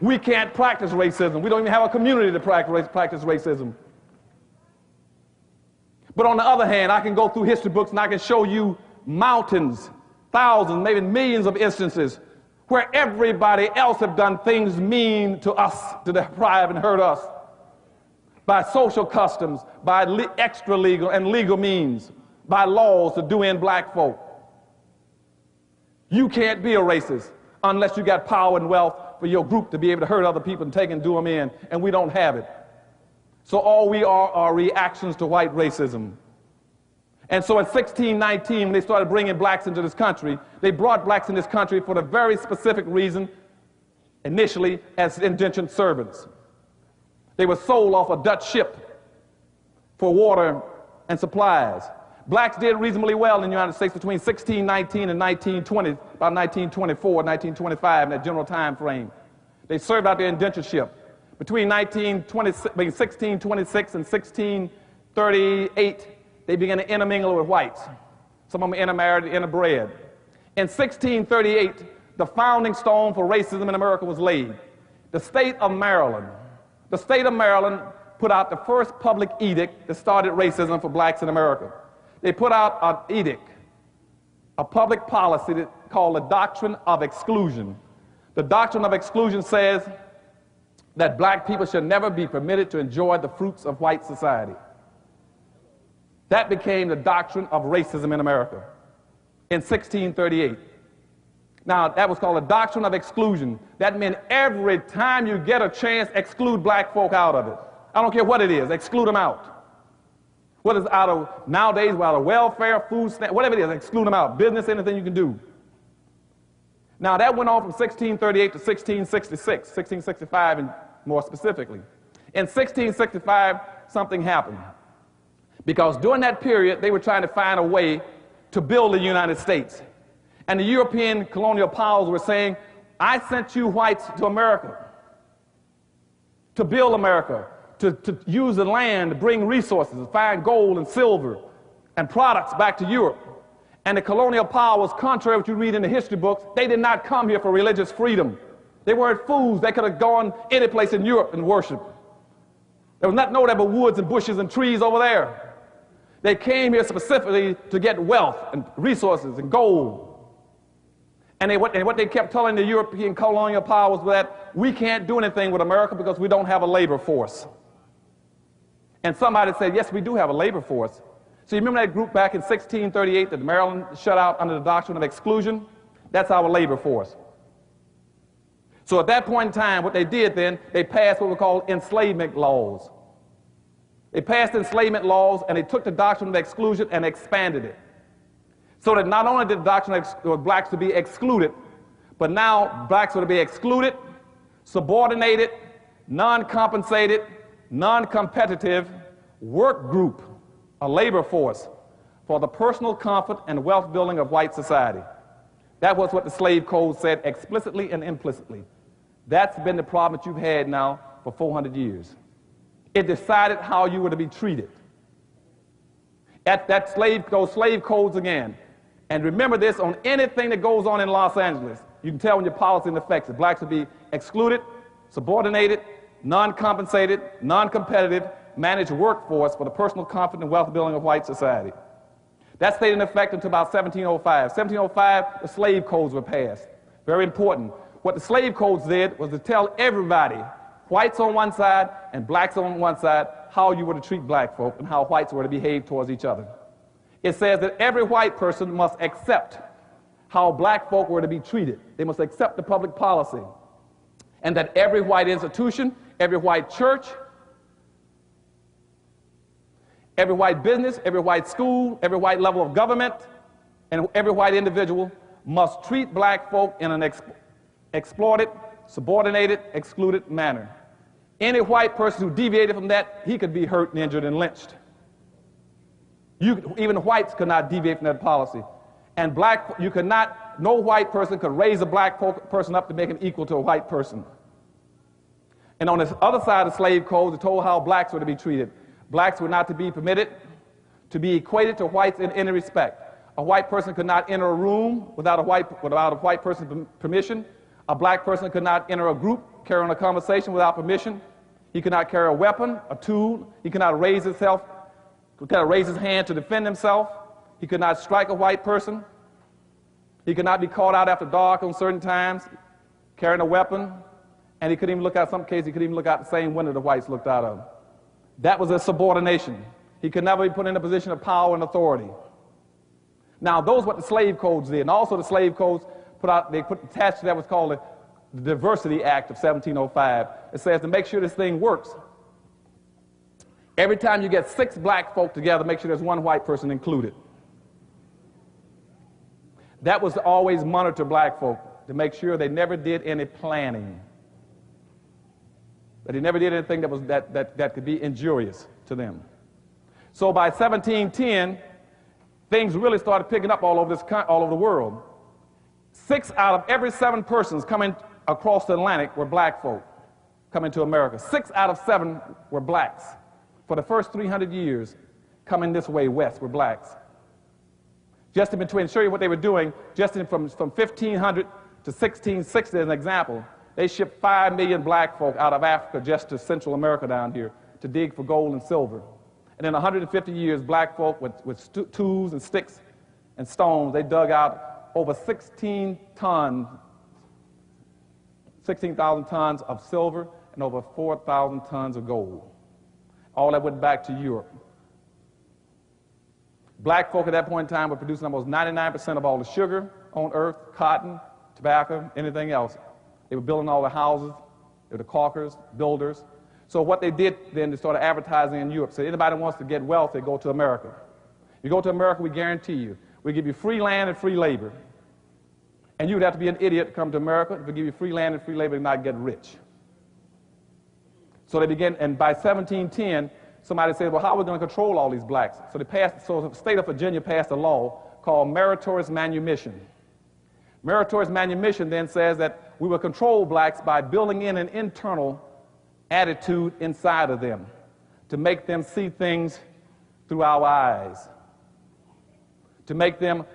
S1: We can't practice racism. We don't even have a community to practice racism. But on the other hand, I can go through history books and I can show you mountains, thousands, maybe millions of instances where everybody else have done things mean to us, to deprive and hurt us, by social customs, by extra legal and legal means, by laws to do in black folk. You can't be a racist unless you got power and wealth for your group to be able to hurt other people and take and do them in, and we don't have it. So all we are reactions to white racism. And so in 1619, when they started bringing blacks into this country, they brought blacks in this country for the very specific reason, initially, as indentured servants. They were sold off a Dutch ship for water and supplies. Blacks did reasonably well in the United States between 1619 and 1920, about 1924, 1925, in that general time frame. They served out their indentureship. Between 1626 and 1638, they began to intermingle with whites. Some of them intermarried and interbred. In 1638, the founding stone for racism in America was laid. The state of Maryland put out the first public edict that started racism for blacks in America. They put out an edict, a public policy called the Doctrine of Exclusion. The Doctrine of Exclusion says that black people should never be permitted to enjoy the fruits of white society. That became the doctrine of racism in America in 1638. Now, that was called a Doctrine of Exclusion. That meant every time you get a chance, exclude black folk out of it. I don't care what it is, exclude them out. What is out of, nowadays, out of welfare, food stamp, whatever it is, exclude them out. Business, anything you can do. Now, that went on from 1638 to 1666, 1665 and more specifically. In 1665, something happened. Because during that period, they were trying to find a way to build the United States. And the European colonial powers were saying, I sent you whites to America to build America, to use the land, to bring resources, to find gold and silver and products back to Europe. And the colonial powers, contrary to what you read in the history books, they did not come here for religious freedom. They weren't fools. They could have gone any place in Europe and worshiped. There was nothing over there but woods and bushes and trees over there. They came here specifically to get wealth and resources and gold. And what they kept telling the European colonial powers was that we can't do anything with America because we don't have a labor force. And somebody said, yes, we do have a labor force. So you remember that group back in 1638 that Maryland shut out under the doctrine of exclusion? That's our labor force. So at that point in time, what they did then, they passed what were called enslavement laws. They passed enslavement laws, and they took the doctrine of exclusion and expanded it. So that not only did the doctrine of blacks to be excluded, but now blacks were to be excluded, subordinated, non-compensated, non-competitive work group, a labor force for the personal comfort and wealth building of white society. That was what the slave code said explicitly and implicitly. That's been the problem that you've had now for 400 years. It decided how you were to be treated. At that those slave codes again. And remember this, on anything that goes on in Los Angeles, you can tell when your policy affects it. Blacks will be excluded, subordinated, non-compensated, non-competitive, managed workforce for the personal comfort and wealth building of white society. That stayed in effect until about 1705. 1705, the slave codes were passed. Very important. What the slave codes did was to tell everybody, whites on one side and blacks on one side, how you were to treat black folk and how whites were to behave towards each other. It says that every white person must accept how black folk were to be treated. They must accept the public policy. And that every white institution, every white church, every white business, every white school, every white level of government, and every white individual must treat black folk in an exploited, subordinated, excluded manner. Any white person who deviated from that, he could be hurt and injured and lynched. Even whites could not deviate from that policy. And no white person could raise a black person up to make him equal to a white person. And on the other side of the slave codes, it told how blacks were to be treated. Blacks were not to be permitted to be equated to whites in any respect. A white person could not enter a room without a white person's permission. A black person could not enter a group carrying a conversation without permission. He could not carry a weapon, a tool. He could not raise his hand to defend himself. He could not strike a white person. He could not be called out after dark on certain times, carrying a weapon. And he couldn't even look out, in some cases, he couldn't even look out the same window the whites looked out of. That was a subordination. He could never be put in a position of power and authority. Now, those what the slave codes did. And also the slave codes attached to that was called the Diversity Act of 1705. It says to make sure this thing works, every time you get 6 black folk together, make sure there's 1 white person included. That was to always monitor black folk, to make sure they never did any planning, that they never did anything that could be injurious to them. So by 1710, things really started picking up all over the world. 6 out of every 7 persons coming across the Atlantic were black folk coming to America. 6 out of 7 were blacks. For the first 300 years, coming this way west were blacks. Just in between, to show you what they were doing, from 1500 to 1660 as an example, they shipped 5 million black folk out of Africa just to Central America down here to dig for gold and silver. And in 150 years, black folk with tools and sticks and stones, they dug out over 16,000 tons of silver and over 4,000 tons of gold. All that went back to Europe. Black folk at that point in time were producing almost 99% of all the sugar on earth, cotton, tobacco, anything else. They were building all the houses. They were the caulkers, builders. So what they did then, they started advertising in Europe. So anybody who wants to get wealth, they go to America. You go to America, we guarantee you. We give you free land and free labor. And you would have to be an idiot to come to America if we give you free land and free labor and not get rich. So they began, and by 1710, somebody said, well, how are we going to control all these blacks? So the state of Virginia passed a law called meritorious manumission. Meritorious manumission then says that we will control blacks by building in an internal attitude inside of them to make them see things through our eyes, to make them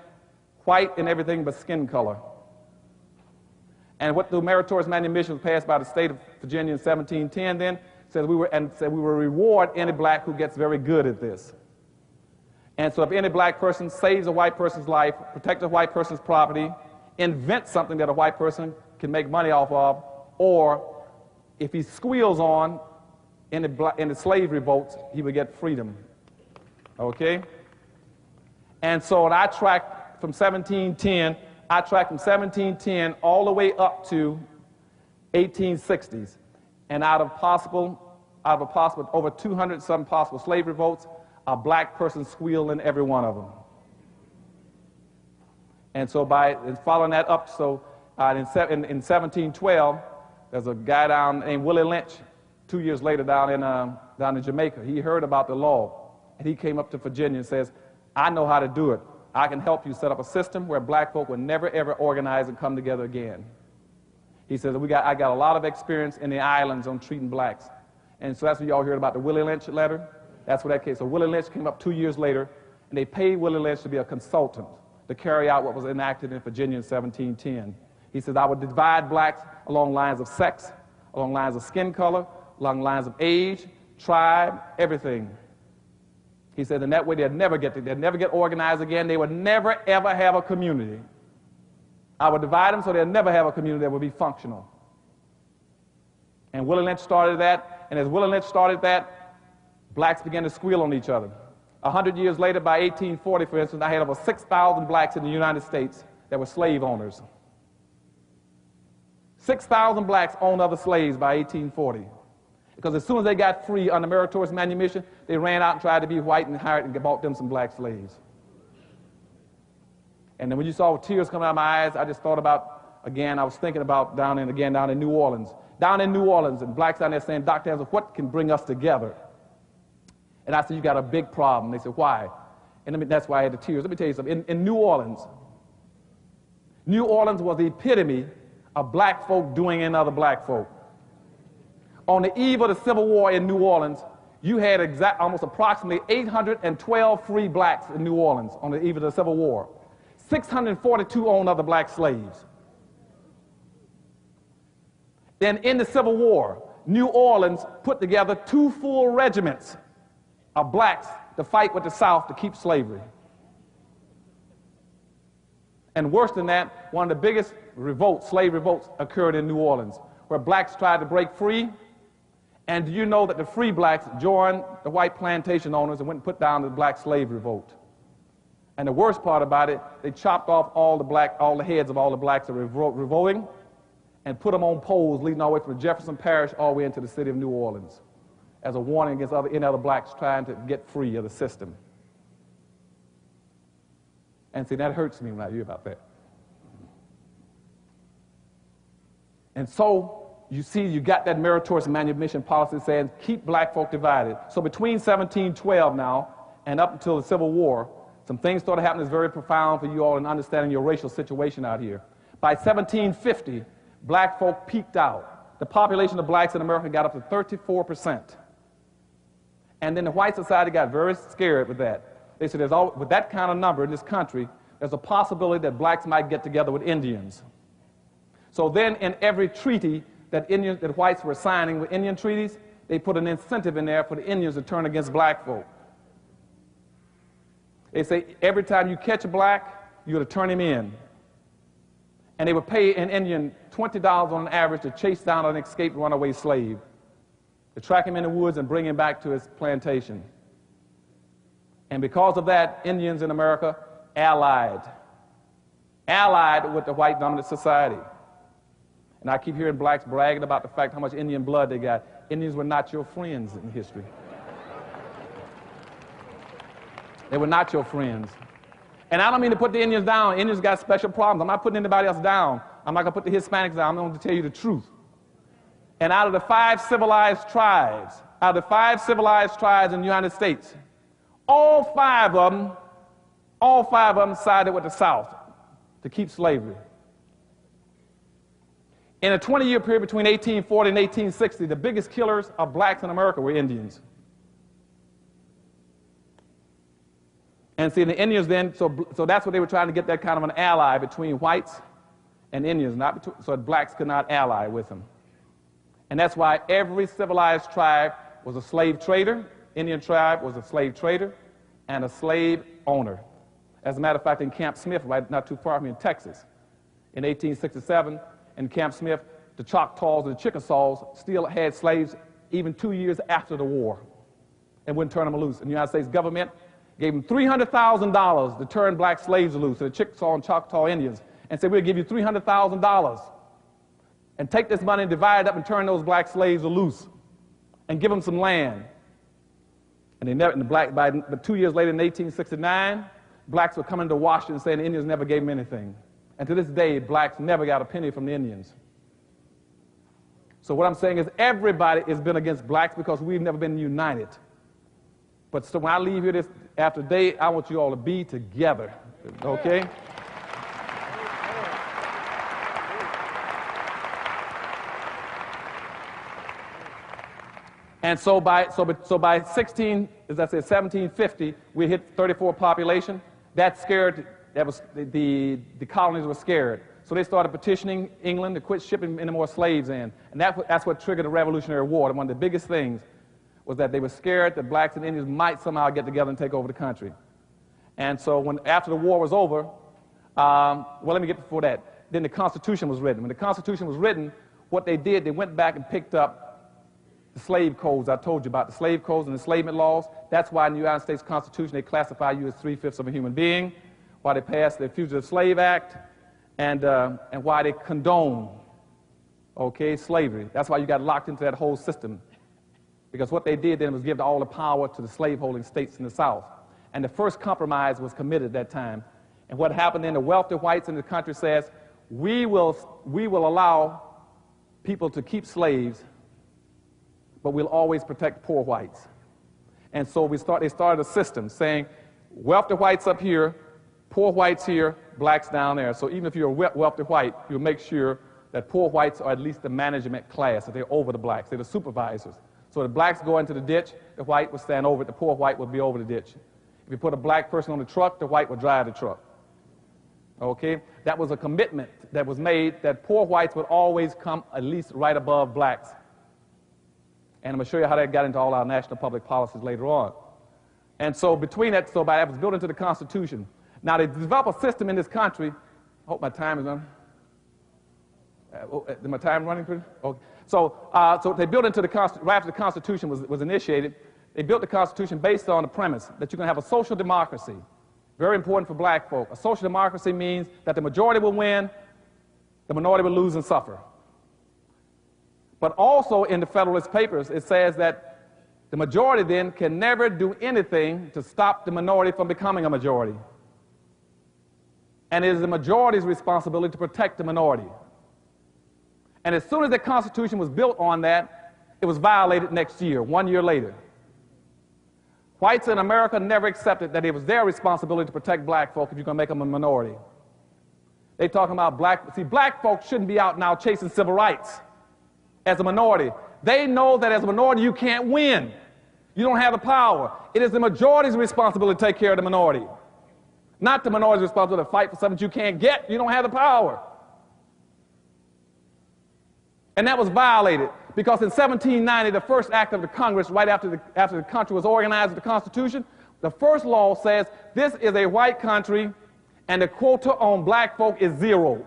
S1: white in everything but skin color. And what the meritorious manumission was passed by the state of Virginia in 1710 then said we will reward any black who gets very good at this. And so if any black person saves a white person's life, protects a white person's property, invents something that a white person can make money off of, or if he squeals on in the slave revolts, he would get freedom. Okay? And so I tracked from 1710 all the way up to 1860s. And out of over 200 some possible slave revolts, a black person squealed in every one of them. And so following that up, in 1712, there's a guy named Willie Lynch, 2 years later down in Jamaica. He heard about the law, and he came up to Virginia and says, I know how to do it. I can help you set up a system where black folk would never, ever organize and come together again. He says, I got a lot of experience in the islands on treating blacks. And so that's what y'all heard about the Willie Lynch letter. That's what that case. So Willie Lynch came up 2 years later, and they paid Willie Lynch to be a consultant to carry out what was enacted in Virginia in 1710. He says, I would divide blacks along lines of sex, along lines of skin color, along lines of age, tribe, everything. He said, in that way they'd never get organized again. They would never, ever have a community. I would divide them so they'd never have a community that would be functional. And Willie Lynch started that, and as Willie Lynch started that, blacks began to squeal on each other. 100 years later, by 1840, for instance, I had over 6,000 blacks in the United States that were slave owners. 6,000 blacks owned other slaves by 1840. Because as soon as they got free under meritorious manumission, they ran out and tried to be white and hired and bought them some black slaves. And then when you saw tears coming out of my eyes, I just thought about, again, I was thinking about down in New Orleans. Down in New Orleans, and blacks down there saying, Dr. Hamilton, what can bring us together? And I said, you got a big problem. They said, why? And that's why I had the tears. Let me tell you something. In New Orleans was the epitome of black folk doing in other black folk. On the eve of the Civil War in New Orleans, you had almost approximately 812 free blacks in New Orleans on the eve of the Civil War. 642 owned other black slaves. Then in the Civil War, New Orleans put together 2 full regiments of blacks to fight with the South to keep slavery. And worse than that, one of the biggest revolts, slave revolts, occurred in New Orleans, where blacks tried to break free. And do you know that the free blacks joined the white plantation owners and went and put down the black slave revolt? And the worst part about it, they chopped off all the heads of all the blacks that were revolting and put them on poles leading all the way from Jefferson Parish all the way into the city of New Orleans as a warning against any other blacks trying to get free of the system. And see, that hurts me when I hear about that. And so, you see, you got that meritorious manumission policy saying, keep black folk divided. So between 1712 now and up until the Civil War, some things started happening that's very profound for you all in understanding your racial situation out here. By 1750, black folk peaked out. The population of blacks in America got up to 34%. And then the white society got very scared with that. They said, with that kind of number in this country, there's a possibility that blacks might get together with Indians. So then in every treaty that whites were signing with Indian treaties, they put an incentive in there for the Indians to turn against black folk. They say every time you catch a black, you're to turn him in. And they would pay an Indian $20 on an average to chase down an escaped runaway slave, to track him in the woods and bring him back to his plantation. And because of that, Indians in America allied with the white dominant society. And I keep hearing blacks bragging about the fact how much Indian blood they got. Indians were not your friends in history. They were not your friends. And I don't mean to put the Indians down. Indians got special problems. I'm not putting anybody else down. I'm not going to put the Hispanics down. I'm going to tell you the truth. And out of the 5 civilized tribes, out of the 5 civilized tribes in the United States, all five of them sided with the South to keep slavery. In a 20-year period between 1840 and 1860, the biggest killers of blacks in America were Indians. And see, the Indians then, so that's what they were trying to get, that kind of an ally between whites and Indians, so that blacks could not ally with them. And that's why every civilized tribe was a slave trader. Indian tribe was a slave trader and a slave owner. As a matter of fact, in Camp Smith, right not too far from me in Texas, in 1867, in Camp Smith, the Choctaws and the Chickasaws still had slaves even 2 years after the war and wouldn't turn them loose. And the United States government gave them $300,000 to turn black slaves loose, to the Chickasaw and Choctaw Indians, and said, we'll give you $300,000 and take this money and divide it up and turn those black slaves loose and give them some land. And they never, but 2 years later in 1869, blacks were coming to Washington saying the Indians never gave them anything. And to this day, blacks never got a penny from the Indians. So what I'm saying is everybody has been against blacks because we've never been united. But so when I leave here this after day, I want you all to be together, okay? And so by 1750, we hit 34 population. That scared, the colonies were scared. So they started petitioning England to quit shipping any more slaves in. And that's what triggered the Revolutionary War. And one of the biggest things was that they were scared that blacks and Indians might somehow get together and take over the country. And so after the war was over, well, let me get before that. Then the Constitution was written. When the Constitution was written, what they did, they went back and picked up the slave codes I told you about, the slave codes and enslavement laws. That's why in the United States Constitution they classify you as 3/5 of a human being, why they passed the Fugitive Slave Act, and why they condone, okay, slavery. That's why you got locked into that whole system. Because what they did then was give all the power to the slaveholding states in the South. And the first compromise was committed at that time. And what happened then, the wealthy whites in the country says, we will allow people to keep slaves, but we'll always protect poor whites. And so they started a system saying, wealthy whites up here, poor whites here, blacks down there. So even if you're a wealthy white, you'll make sure that poor whites are at least the management class, that they're over the blacks, they're the supervisors. So the blacks go into the ditch, the white will stand over it, the poor white will be over the ditch. If you put a black person on the truck, the white will drive the truck. Okay? That was a commitment that was made that poor whites would always come at least right above blacks. And I'm going to show you how that got into all our national public policies later on. And so between that, that was built into the Constitution. Now they developed a system in this country. I hope my time is on. Is my time running through? Okay. So they built into the Constitution, right after the Constitution was initiated, they built the Constitution based on the premise that you're going to have a social democracy. Very important for black folk. A social democracy means that the majority will win, the minority will lose and suffer. But also in the Federalist Papers, it says that the majority then can never do anything to stop the minority from becoming a majority. And it is the majority's responsibility to protect the minority. And as soon as the Constitution was built on that, it was violated next year, 1 year later. Whites in America never accepted that it was their responsibility to protect black folk if you're going to make them a minority. They talking about black folks shouldn't be out now chasing civil rights as a minority. They know that as a minority you can't win. You don't have the power. It is the majority's responsibility to take care of the minority. Not the minority's responsibility to fight for something you can't get. You don't have the power. And that was violated because in 1790, the first act of the Congress, right after the country was organized with the Constitution, the first law says this is a white country and the quota on black folk is 0.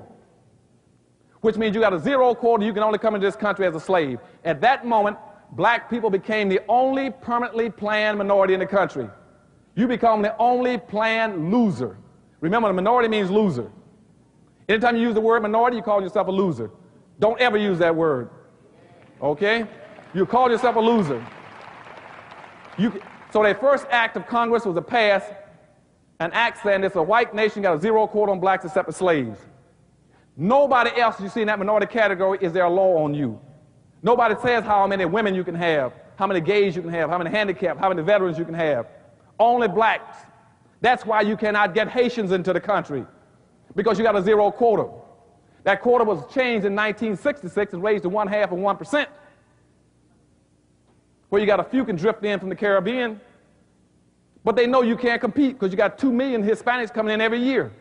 S1: Which means you got a 0 quota, you can only come into this country as a slave. At that moment, black people became the only permanently planned minority in the country. You become the only planned loser. Remember, the minority means loser. Anytime you use the word minority, you call yourself a loser. Don't ever use that word. Okay? You call yourself a loser. So their first act of Congress was to pass an act saying it's a white nation, got a 0 quota on blacks except for slaves. Nobody else you see in that minority category is there a law on you. Nobody says how many women you can have. how many gays you can have, how many handicapped, how many veterans you can have. Only blacks. That's why you cannot get Haitians into the country, because you got a zero quota. That quota was changed in 1966 and raised to 1/2 of 1%, where you got a few can drift in from the Caribbean, but they know you can't compete because you got 2 million Hispanics coming in every year.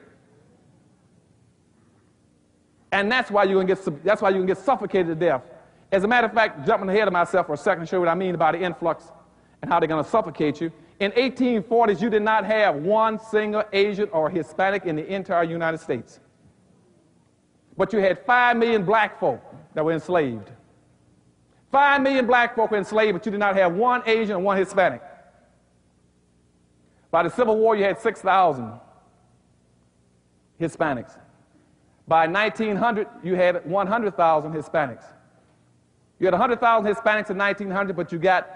S1: And that's why you can get suffocated to death. As a matter of fact, jumping ahead of myself for a second to show you what I mean by the influx and how they're going to suffocate you. In 1840s, you did not have one single Asian or Hispanic in the entire United States. But you had 5 million black folk that were enslaved. 5 million black folk were enslaved, but you did not have one Asian and one Hispanic. By the Civil War, you had 6,000 Hispanics. By 1900, you had 100,000 Hispanics. You had 100,000 Hispanics in 1900, but you got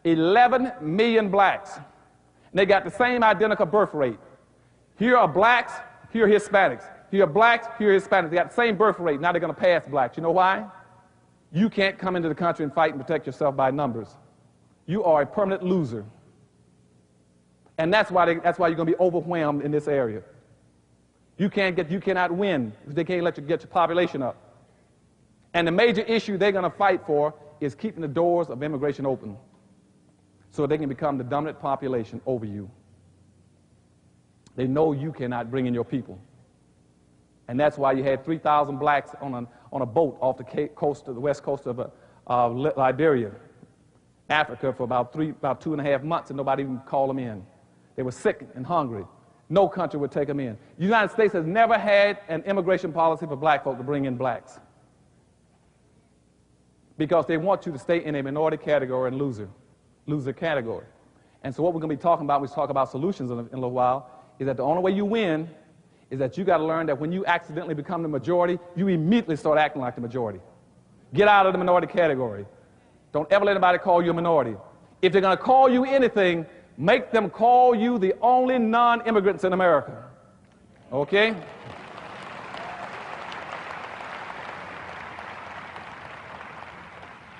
S1: 11 million blacks. And they got the same identical birth rate. Here are blacks, here are Hispanics. Here are blacks, here are Hispanics. They got the same birth rate. Now they're going to pass blacks. You know why? You can't come into the country and fight and protect yourself by numbers. You are a permanent loser. And that's why you're going to be overwhelmed in this area. You cannot win if they can't let you get your population up. And the major issue they're going to fight for is keeping the doors of immigration open so they can become the dominant population over you. They know you cannot bring in your people. And that's why you had 3,000 blacks on a boat off the west coast of Liberia, Africa, for about 2.5 months, and nobody even called them in. They were sick and hungry. No country would take them in. The United States has never had an immigration policy for black folk to bring in blacks, because they want you to stay in a minority category and loser category. And so what we're going to be talking about, we talk about solutions in a little while, is that the only way you win is that you got to learn that when you accidentally become the majority, you immediately start acting like the majority. Get out of the minority category. Don't ever let anybody call you a minority. If they're going to call you anything, make them call you the only non-immigrants in America. Okay?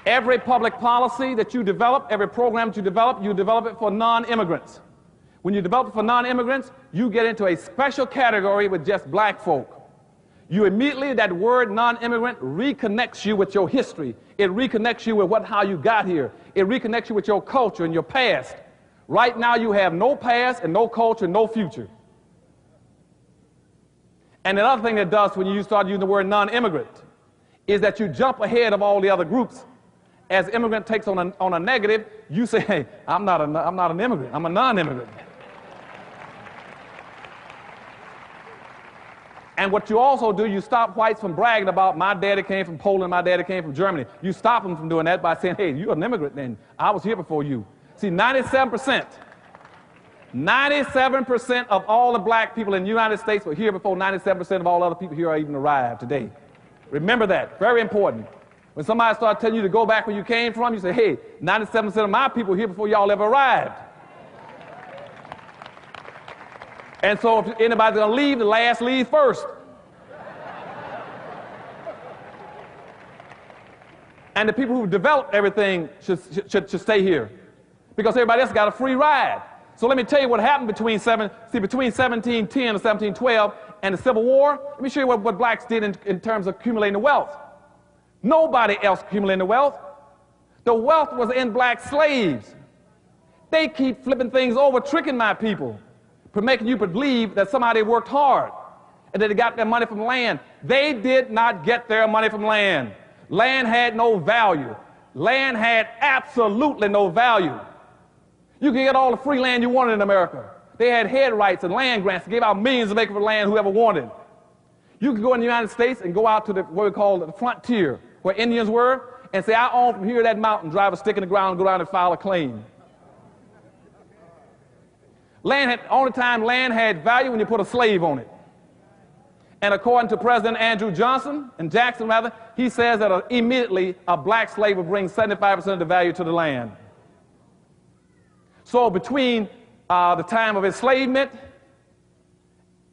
S1: Every public policy that you develop, every program that you develop it for non-immigrants. When you develop it for non-immigrants, you get into a special category with just black folk. You immediately, that word non-immigrant reconnects you with your history. It reconnects you with how you got here. It reconnects you with your culture and your past. Right now, you have no past and no culture, no future. And the other thing that does when you start using the word non-immigrant is that you jump ahead of all the other groups. As immigrant takes on a negative, you say, hey, I'm not an immigrant, I'm a non-immigrant. And what you also do, you stop whites from bragging about my daddy came from Poland, my daddy came from Germany. You stop them from doing that by saying, hey, you're an immigrant then. I was here before you. See, 97% of all the black people in the United States were here before 97% of all other people here are even arrived today. Remember that. Very important. When somebody starts telling you to go back where you came from, you say, hey, 97% of my people were here before y'all ever arrived. And so if anybody's going to leave, the last leave first. And the people who developed everything should stay here, because everybody else got a free ride. So let me tell you what happened between 1710 and 1712 and the Civil War. Let me show you what blacks did in terms of accumulating the wealth. Nobody else accumulated the wealth. The wealth was in black slaves. They keep flipping things over, tricking my people, for making you believe that somebody worked hard and that they got their money from land. They did not get their money from land. Land had no value. Land had absolutely no value. You could get all the free land you wanted in America. They had head rights and land grants. They gave out millions of acres of land whoever wanted. You could go in the United States and go out to what we call the frontier, where Indians were, and say, I own from here to that mountain, drive a stick in the ground, go down and file a claim. Only time land had value when you put a slave on it. And according to President Andrew Jackson, he says that immediately a black slave would bring 75% of the value to the land. So between the time of enslavement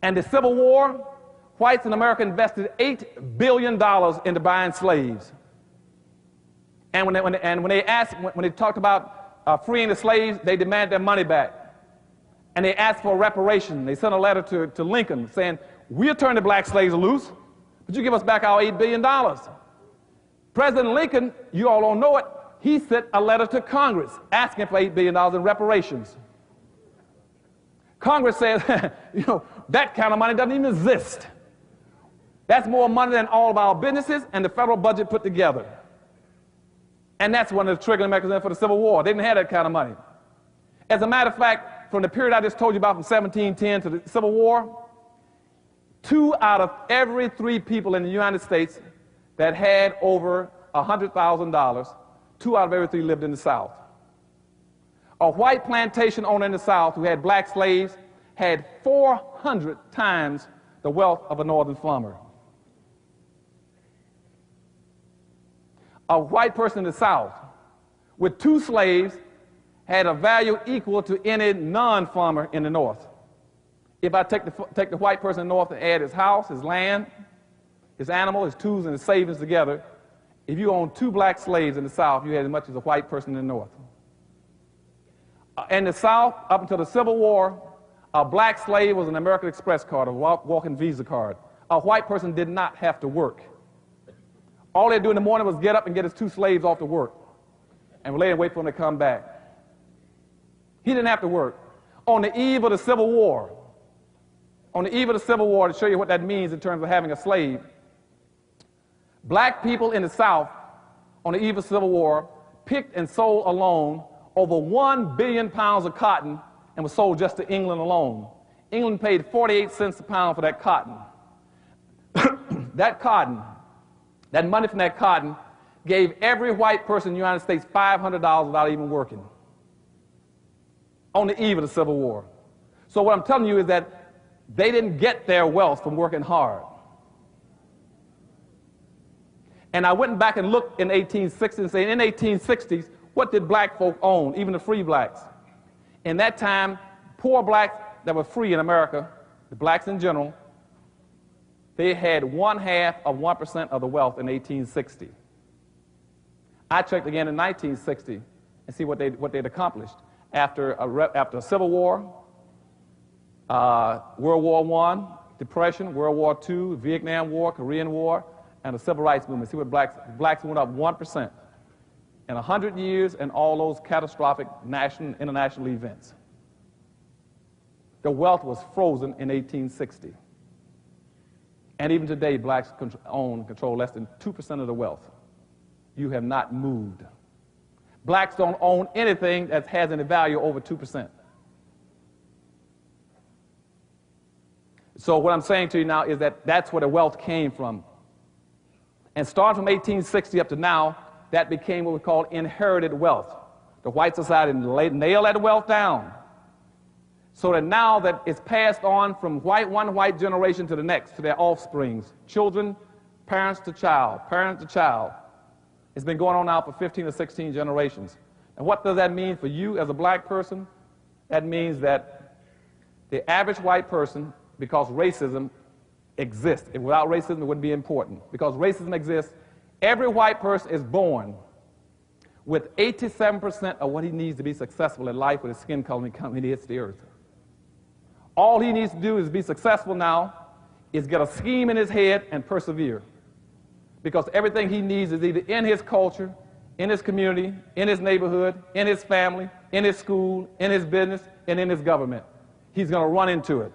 S1: and the Civil War, whites in America invested $8 billion into buying slaves. And when they talked about freeing the slaves, they demanded their money back. And they asked for reparation. They sent a letter to Lincoln saying, we'll turn the black slaves loose, but you give us back our $8 billion. President Lincoln, you all don't know it, he sent a letter to Congress asking for $8 billion in reparations. Congress says, you know, that kind of money doesn't even exist. That's more money than all of our businesses and the federal budget put together. And that's one of the triggering mechanisms for the Civil War. They didn't have that kind of money. As a matter of fact, from the period I just told you about from 1710 to the Civil War, 2 out of every 3 people in the United States that had over $100,000, 2 out of every 3 lived in the South. A white plantation owner in the South who had black slaves had 400 times the wealth of a northern farmer. A white person in the South with 2 slaves had a value equal to any non-farmer in the North. If I take the white person in the North and add his house, his land, his animal, his tools, and his savings together, if you own 2 black slaves in the South, you had as much as a white person in the North. In the South, up until the Civil War, a black slave was an American Express card, a walking Visa card. A white person did not have to work. All they'd do in the morning was get up and get his 2 slaves off to work and lay and wait for them to come back. He didn't have to work. On the eve of the Civil War, to show you what that means in terms of having a slave, black people in the South on the eve of the Civil War picked and sold alone over 1 billion pounds of cotton and was sold just to England alone. England paid 48 cents a pound for that cotton. That money from that cotton gave every white person in the United States $500 without even working on the eve of the Civil War. So what I'm telling you is that they didn't get their wealth from working hard. And I went back and looked in 1860 and said, in 1860s, what did black folk own, even the free blacks? In that time, poor blacks that were free in America, the blacks in general, they had 0.5% of the wealth in 1860. I checked again in 1960 and see what they'd accomplished. After a Civil War, World War I, Depression, World War II, Vietnam War, Korean War, and the Civil Rights Movement. See what blacks went up 1% in 100 years and all those catastrophic national and international events. The wealth was frozen in 1860. And even today, blacks control less than 2% of the wealth. You have not moved. Blacks don't own anything that has any value over 2%. So what I'm saying to you now is that that's where the wealth came from. And starting from 1860 up to now, that became what we call inherited wealth. The white society nailed that wealth down. So that now that it's passed on from one white generation to the next, to their offsprings, children, parents to child, parent to child. It's been going on now for 15 or 16 generations. And what does that mean for you as a black person? That means that the average white person, because racism exists, and without racism it wouldn't be important. Because racism exists, every white person is born with 87% of what he needs to be successful in life with his skin color when he hits the earth. All he needs to do is be successful now, is get a scheme in his head and persevere. Because everything he needs is either in his culture, in his community, in his neighborhood, in his family, in his school, in his business, and in his government. He's going to run into it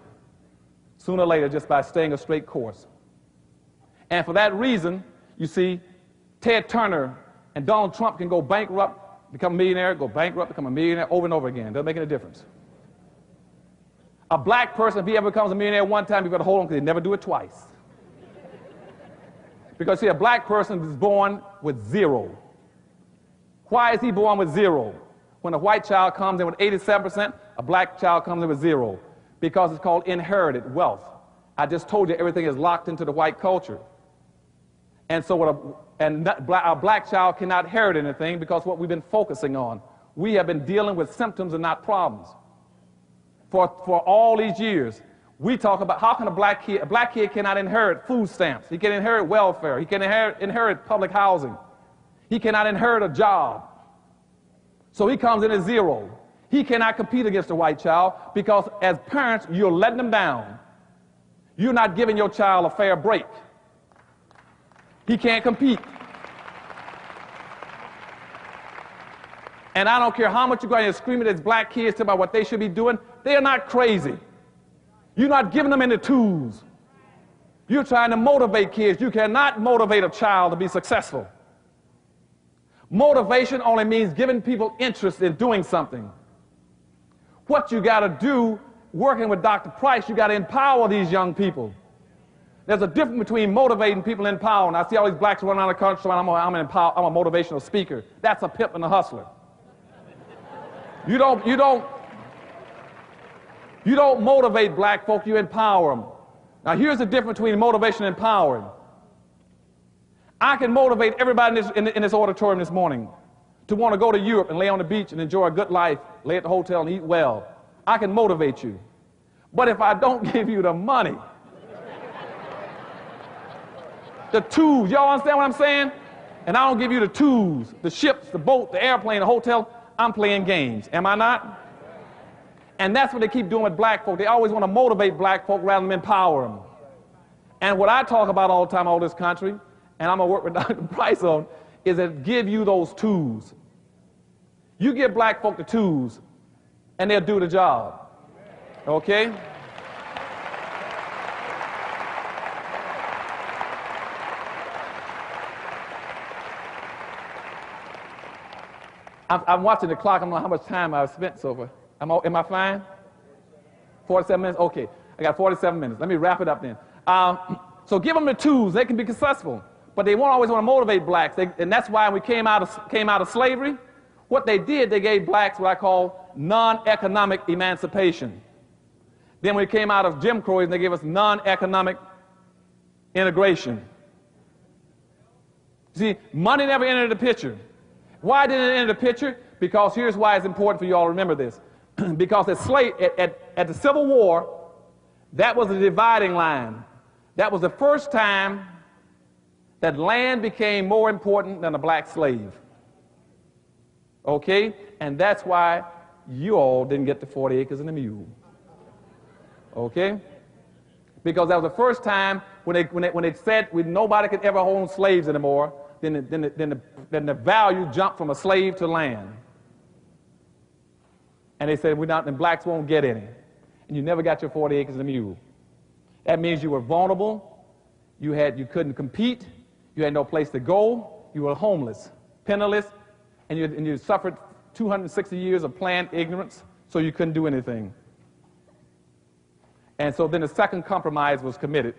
S1: sooner or later just by staying a straight course. And for that reason, you see, Ted Turner and Donald Trump can go bankrupt, become a millionaire, go bankrupt, become a millionaire over and over again. Doesn't make any difference. A black person, if he ever becomes a millionaire one time, you've got to hold on because they never do it twice. Because, see, a black person is born with 0. Why is he born with 0? When a white child comes in with 87%, a black child comes in with 0. Because it's called inherited wealth. I just told you everything is locked into the white culture. And so a black child cannot inherit anything because what we've been focusing on. We have been dealing with symptoms and not problems. For all these years, we talk about how can a black kid cannot inherit food stamps. He can inherit welfare. He can inherit public housing. He cannot inherit a job. So he comes in at zero. He cannot compete against a white child because as parents, you're letting them down. You're not giving your child a fair break. He can't compete. And I don't care how much you're going to scream at these black kids about what they should be doing. They are not crazy. You're not giving them any tools. You're trying to motivate kids. You cannot motivate a child to be successful. Motivation only means giving people interest in doing something. What you got to do, working with Dr. Price, you got to empower these young people. There's a difference between motivating people and empowering. I see all these blacks running around the country, I'm a motivational speaker. That's a pimp and a hustler. You don't motivate black folk, you empower them. Now here's the difference between motivation and empowering. I can motivate everybody in this auditorium this morning to want to go to Europe and lay on the beach and enjoy a good life, lay at the hotel and eat well. I can motivate you. But if I don't give you the money, the tools, y'all understand what I'm saying? And I don't give you the tools, the ships, the boat, the airplane, the hotel, I'm playing games. Am I not? And that's what they keep doing with black folk. They always want to motivate black folk rather than empower them. And what I talk about all the time, all this country, and I'm going to work with Dr. Price on, is that give you those tools. You give black folk the tools, and they'll do the job. Okay? I'm watching the clock. I don't know how much time I've spent so far. Am I fine? 47 minutes? Okay. I got 47 minutes. Let me wrap it up then. So give them the tools. They can be successful. But they won't always want to motivate blacks. And that's why we came out of slavery. What they did, they gave blacks what I call non-economic emancipation. Then when we came out of Jim Crow, they gave us non-economic integration. See, money never entered the picture. Why didn't it enter the picture? Because here's why it's important for you all to remember this. Because at the Civil War, that was the dividing line. That was the first time that land became more important than a black slave. Okay? And that's why you all didn't get the 40 acres and a mule. Okay? Because that was the first time when they said nobody could ever own slaves anymore, then the value jumped from a slave to land. And they said, then blacks won't get any. And you never got your 40 acres and a mule. That means you were vulnerable, you couldn't compete, you had no place to go, you were homeless, penniless, and you suffered 260 years of planned ignorance, so you couldn't do anything. And so then the second compromise was committed.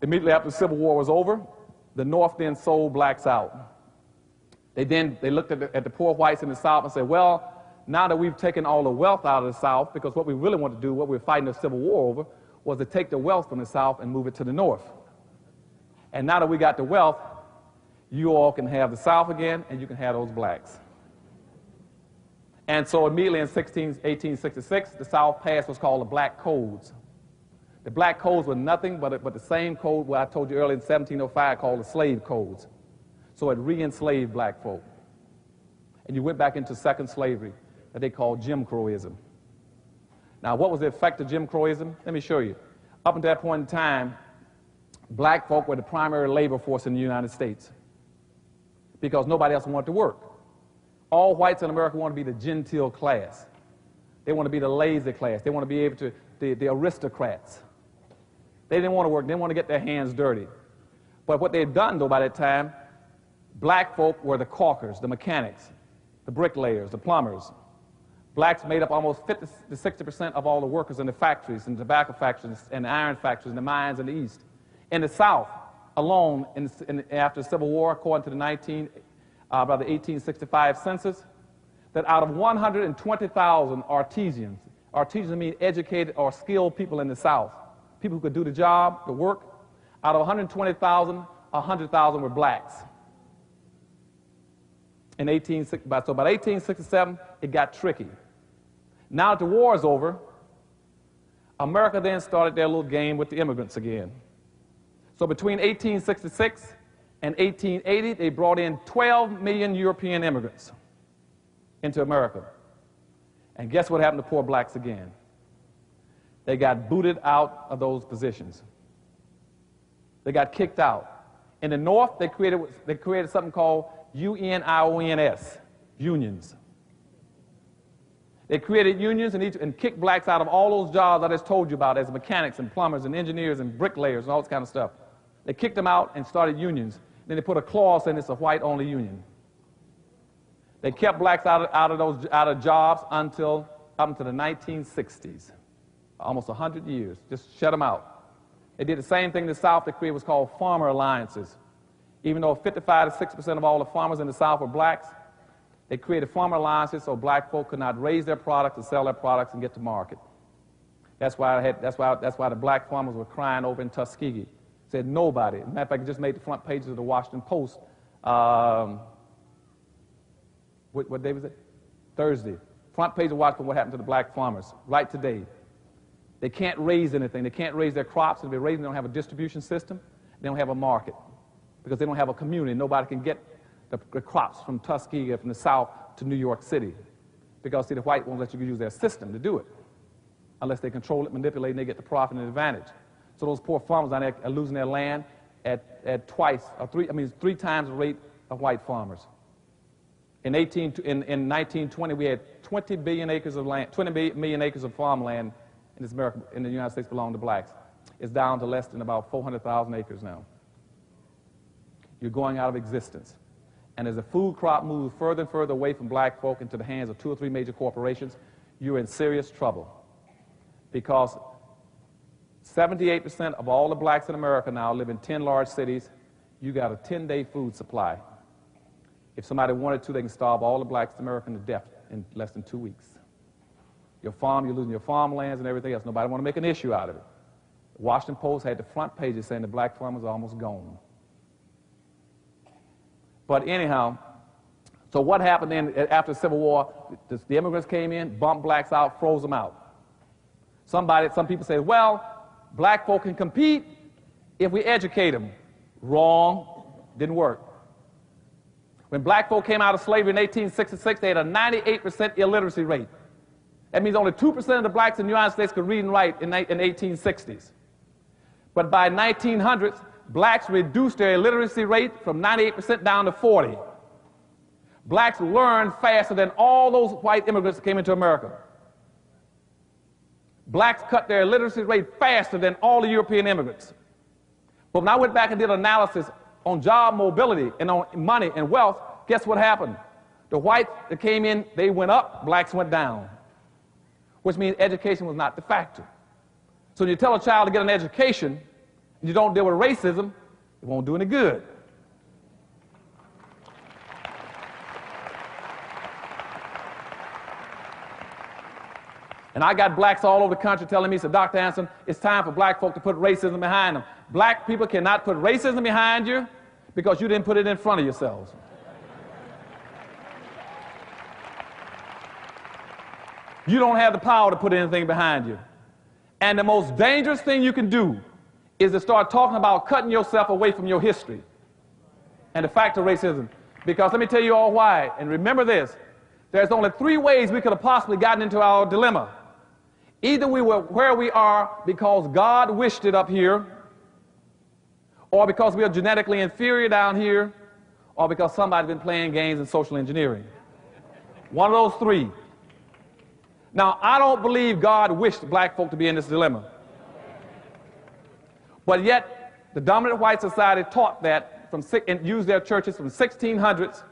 S1: Immediately after the Civil War was over, the North then sold blacks out. They looked at the poor whites in the South and said, well, now that we've taken all the wealth out of the South, because what we really want to do, what we were fighting the Civil War over, was to take the wealth from the South and move it to the North. And now that we got the wealth, you all can have the South again, and you can have those blacks. And so immediately in 1866, the South passed what's called the Black Codes. The Black Codes were nothing but the same code what I told you earlier in 1705 called the Slave Codes. So it re-enslaved black folk. And you went back into second slavery that they called Jim Crowism. Now, what was the effect of Jim Crowism? Let me show you. Up until that point in time, black folk were the primary labor force in the United States because nobody else wanted to work. All whites in America want to be the genteel class. They want to be the lazy class. They want to be able to, the aristocrats. They didn't want to work. They didn't want to get their hands dirty. But what they had done, though, by that time, black folk were the caulkers, the mechanics, the bricklayers, the plumbers. Blacks made up almost 50 to 60% of all the workers in the factories, in the tobacco factories, and the iron factories, and the mines in the East. In the South alone, after the Civil War, according to the 1865 census, that out of 120,000 artisans mean educated or skilled people in the South, people who could do the job, the work, out of 120,000, 100,000 were blacks. So by 1867, it got tricky. Now that the war is over, America then started their little game with the immigrants again. So between 1866 In 1880, they brought in 12 million European immigrants into America. And guess what happened to poor blacks again? They got booted out of those positions. They got kicked out. In the North, they created something called UNIONS, unions. They created unions and kicked blacks out of all those jobs I just told you about as mechanics and plumbers and engineers and bricklayers and all this kind of stuff. They kicked them out and started unions. Then they put a clause in it's a white-only union. They kept blacks out of jobs up until the 1960s, almost 100 years. Just shut them out. They did the same thing in the South. They created what's called farmer alliances. Even though 55 to 60% of all the farmers in the South were blacks, they created farmer alliances so black folk could not raise their products and sell their products and get to market. That's why the black farmers were crying over in Tuskegee. Said nobody. As a matter of fact, it just made the front pages of the Washington Post. What day was it? Thursday. Front page of Washington, what happened to the black farmers right today. They can't raise anything. They can't raise their crops. If they're raising, they don't have a distribution system. They don't have a market because they don't have a community. Nobody can get the crops from Tuskegee, from the South to New York City because, see, the white won't let you use their system to do it unless they control it, manipulate, and they get the profit and advantage. So those poor farmers down there are losing their land at three times the rate of white farmers. In 1920, we had 20 billion acres of land, 20 million acres of farmland in the United States belonged to blacks. It's down to less than about 400,000 acres now. You're going out of existence. And as the food crop moves further and further away from black folk into the hands of 2 or 3 major corporations, you're in serious trouble. Because 78% of all the blacks in America now live in 10 large cities. You got a 10-day food supply. If somebody wanted to, they can starve all the blacks in America to death in less than 2 weeks. Your farm, you're losing your farmlands and everything else. Nobody want to make an issue out of it. The Washington Post had the front pages saying the black farmers are almost gone. But anyhow, so what happened then after the Civil War? The immigrants came in, bumped blacks out, froze them out. Some people say, well, black folk can compete if we educate them. Wrong. Didn't work. When black folk came out of slavery in 1866, they had a 98% illiteracy rate. That means only 2% of the blacks in the United States could read and write in the 1860s. But by 1900s, blacks reduced their illiteracy rate from 98% down to 40%. Blacks learned faster than all those white immigrants that came into America. Blacks cut their illiteracy rate faster than all the European immigrants. But when I went back and did analysis on job mobility and on money and wealth, guess what happened? The whites that came in, they went up, blacks went down, which means education was not the factor. So when you tell a child to get an education and you don't deal with racism, it won't do any good. And I got blacks all over the country telling me, so Dr. Anderson, it's time for black folk to put racism behind them. Black people cannot put racism behind you because you didn't put it in front of yourselves. You don't have the power to put anything behind you. And the most dangerous thing you can do is to start talking about cutting yourself away from your history and the fact of racism. Because let me tell you all why. And remember this, there's only 3 ways we could have possibly gotten into our dilemma. Either we were where we are because God wished it up here, or because we are genetically inferior down here, or because somebody's been playing games in social engineering. One of those 3. Now, I don't believe God wished black folk to be in this dilemma. But yet, the dominant white society taught that and used their churches from 1600s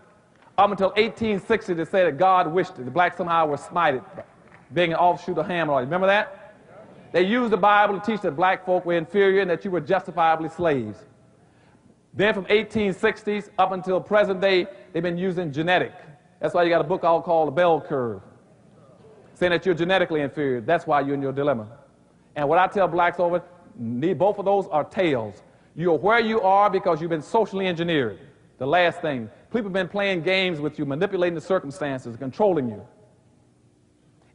S1: up until 1860 to say that God wished it. The blacks somehow were smited, being an offshoot of Ham. Remember that? They used the Bible to teach that black folk were inferior and that you were justifiably slaves. Then from 1860s up until present day, they've been using genetic. That's why you got a book called The Bell Curve, saying that you're genetically inferior. That's why you're in your dilemma. And what I tell blacks over, both of those are tails. You're where you are because you've been socially engineered. The last thing, people have been playing games with you, manipulating the circumstances, controlling you.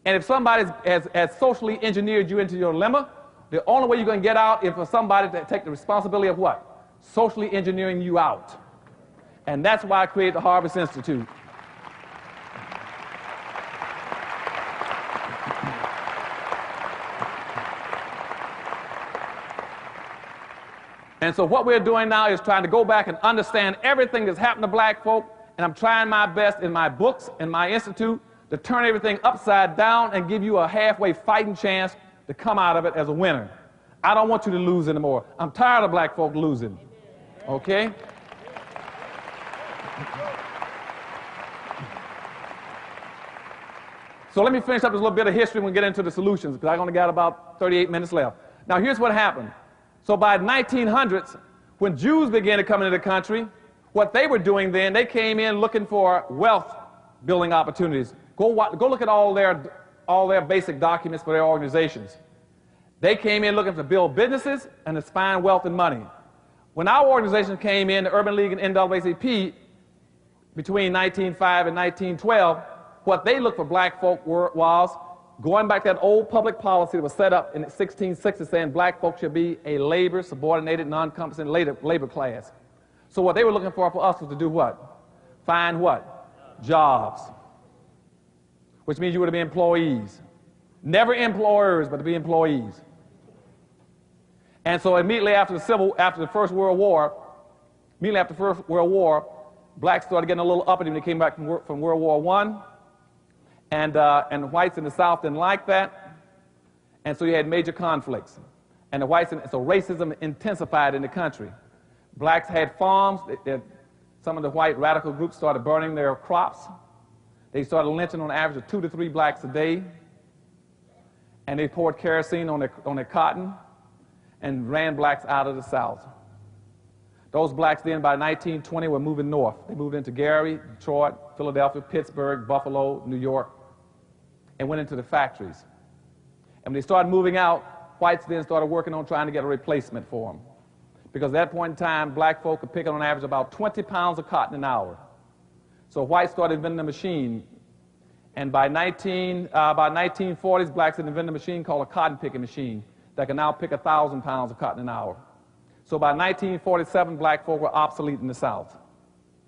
S1: And if somebody has socially engineered you into your dilemma, the only way you're going to get out is for somebody to take the responsibility of what? Socially engineering you out. And that's why I created the Harvest Institute. And so what we're doing now is trying to go back and understand everything that's happened to black folk, and I'm trying my best in my books and my institute to turn everything upside down and give you a halfway fighting chance to come out of it as a winner. I don't want you to lose anymore. I'm tired of black folk losing. Okay? So let me finish up this little bit of history and we'll get into the solutions, because I only got about 38 minutes left. Now here's what happened. So by the 1900s, when Jews began to come into the country, what they were doing then, they came in looking for wealth building opportunities. Go look at all their basic documents for their organizations. They came in looking to build businesses and to find wealth and money. When our organization came in, the Urban League and NAACP, between 1905 and 1912, what they looked for black folk was going back to that old public policy that was set up in 1660 saying black folk should be a labor, subordinated, non-compensated labor class. So what they were looking for us was to do what? Find what? Jobs. Which means you were to be employees. Never employers, but to be employees. And so immediately after the First World War, blacks started getting a little uppity when they came back from World War I. And whites in the South didn't like that. And so you had major conflicts. And so racism intensified in the country. Blacks had farms. Some of the white radical groups started burning their crops. They started lynching on an average of 2 to 3 blacks a day. And they poured kerosene on their cotton and ran blacks out of the South. Those blacks then, by 1920, were moving north. They moved into Gary, Detroit, Philadelphia, Pittsburgh, Buffalo, New York, and went into the factories. And when they started moving out, whites then started working on trying to get a replacement for them. Because at that point in time, black folk could pick on average about 20 pounds of cotton an hour. So whites started inventing a machine. And by 1940s, blacks had invented a machine called a cotton picking machine that can now pick 1,000 pounds of cotton an hour. So by 1947, black folk were obsolete in the South.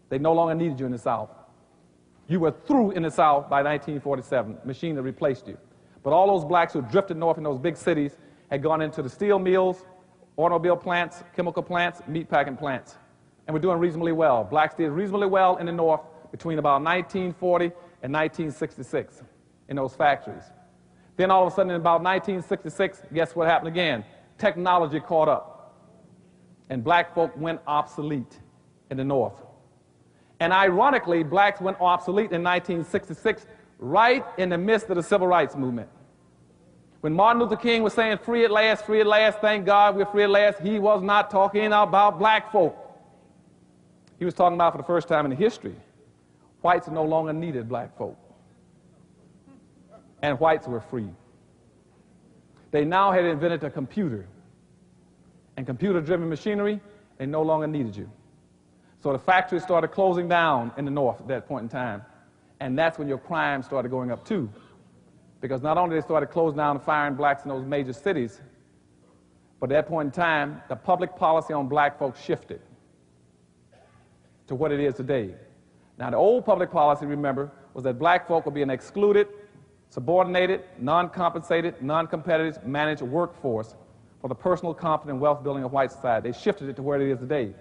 S1: They no longer needed you in the South. You were through in the South by 1947, machine that replaced you. But all those blacks who drifted north in those big cities had gone into the steel mills, automobile plants, chemical plants, meatpacking plants. And we're doing reasonably well. Blacks did reasonably well in the North between about 1940 and 1966 in those factories. Then all of a sudden in about 1966, guess what happened again? Technology caught up. And black folk went obsolete in the North. And ironically, blacks went obsolete in 1966, right in the midst of the Civil Rights Movement. When Martin Luther King was saying, free at last, thank God we're free at last, he was not talking about black folk. He was talking about, for the first time in history, whites no longer needed black folk. And whites were free. They now had invented a computer. And computer-driven machinery, they no longer needed you. So the factories started closing down in the North at that point in time. And that's when your crime started going up too. Because not only they started closing down and firing blacks in those major cities, but at that point in time, the public policy on black folks shifted to what it is today. Now the old public policy, remember, was that black folk were being excluded, subordinated, non-compensated, non-competitive, managed workforce for the personal confidence and wealth building of white society. They shifted it to where it is today.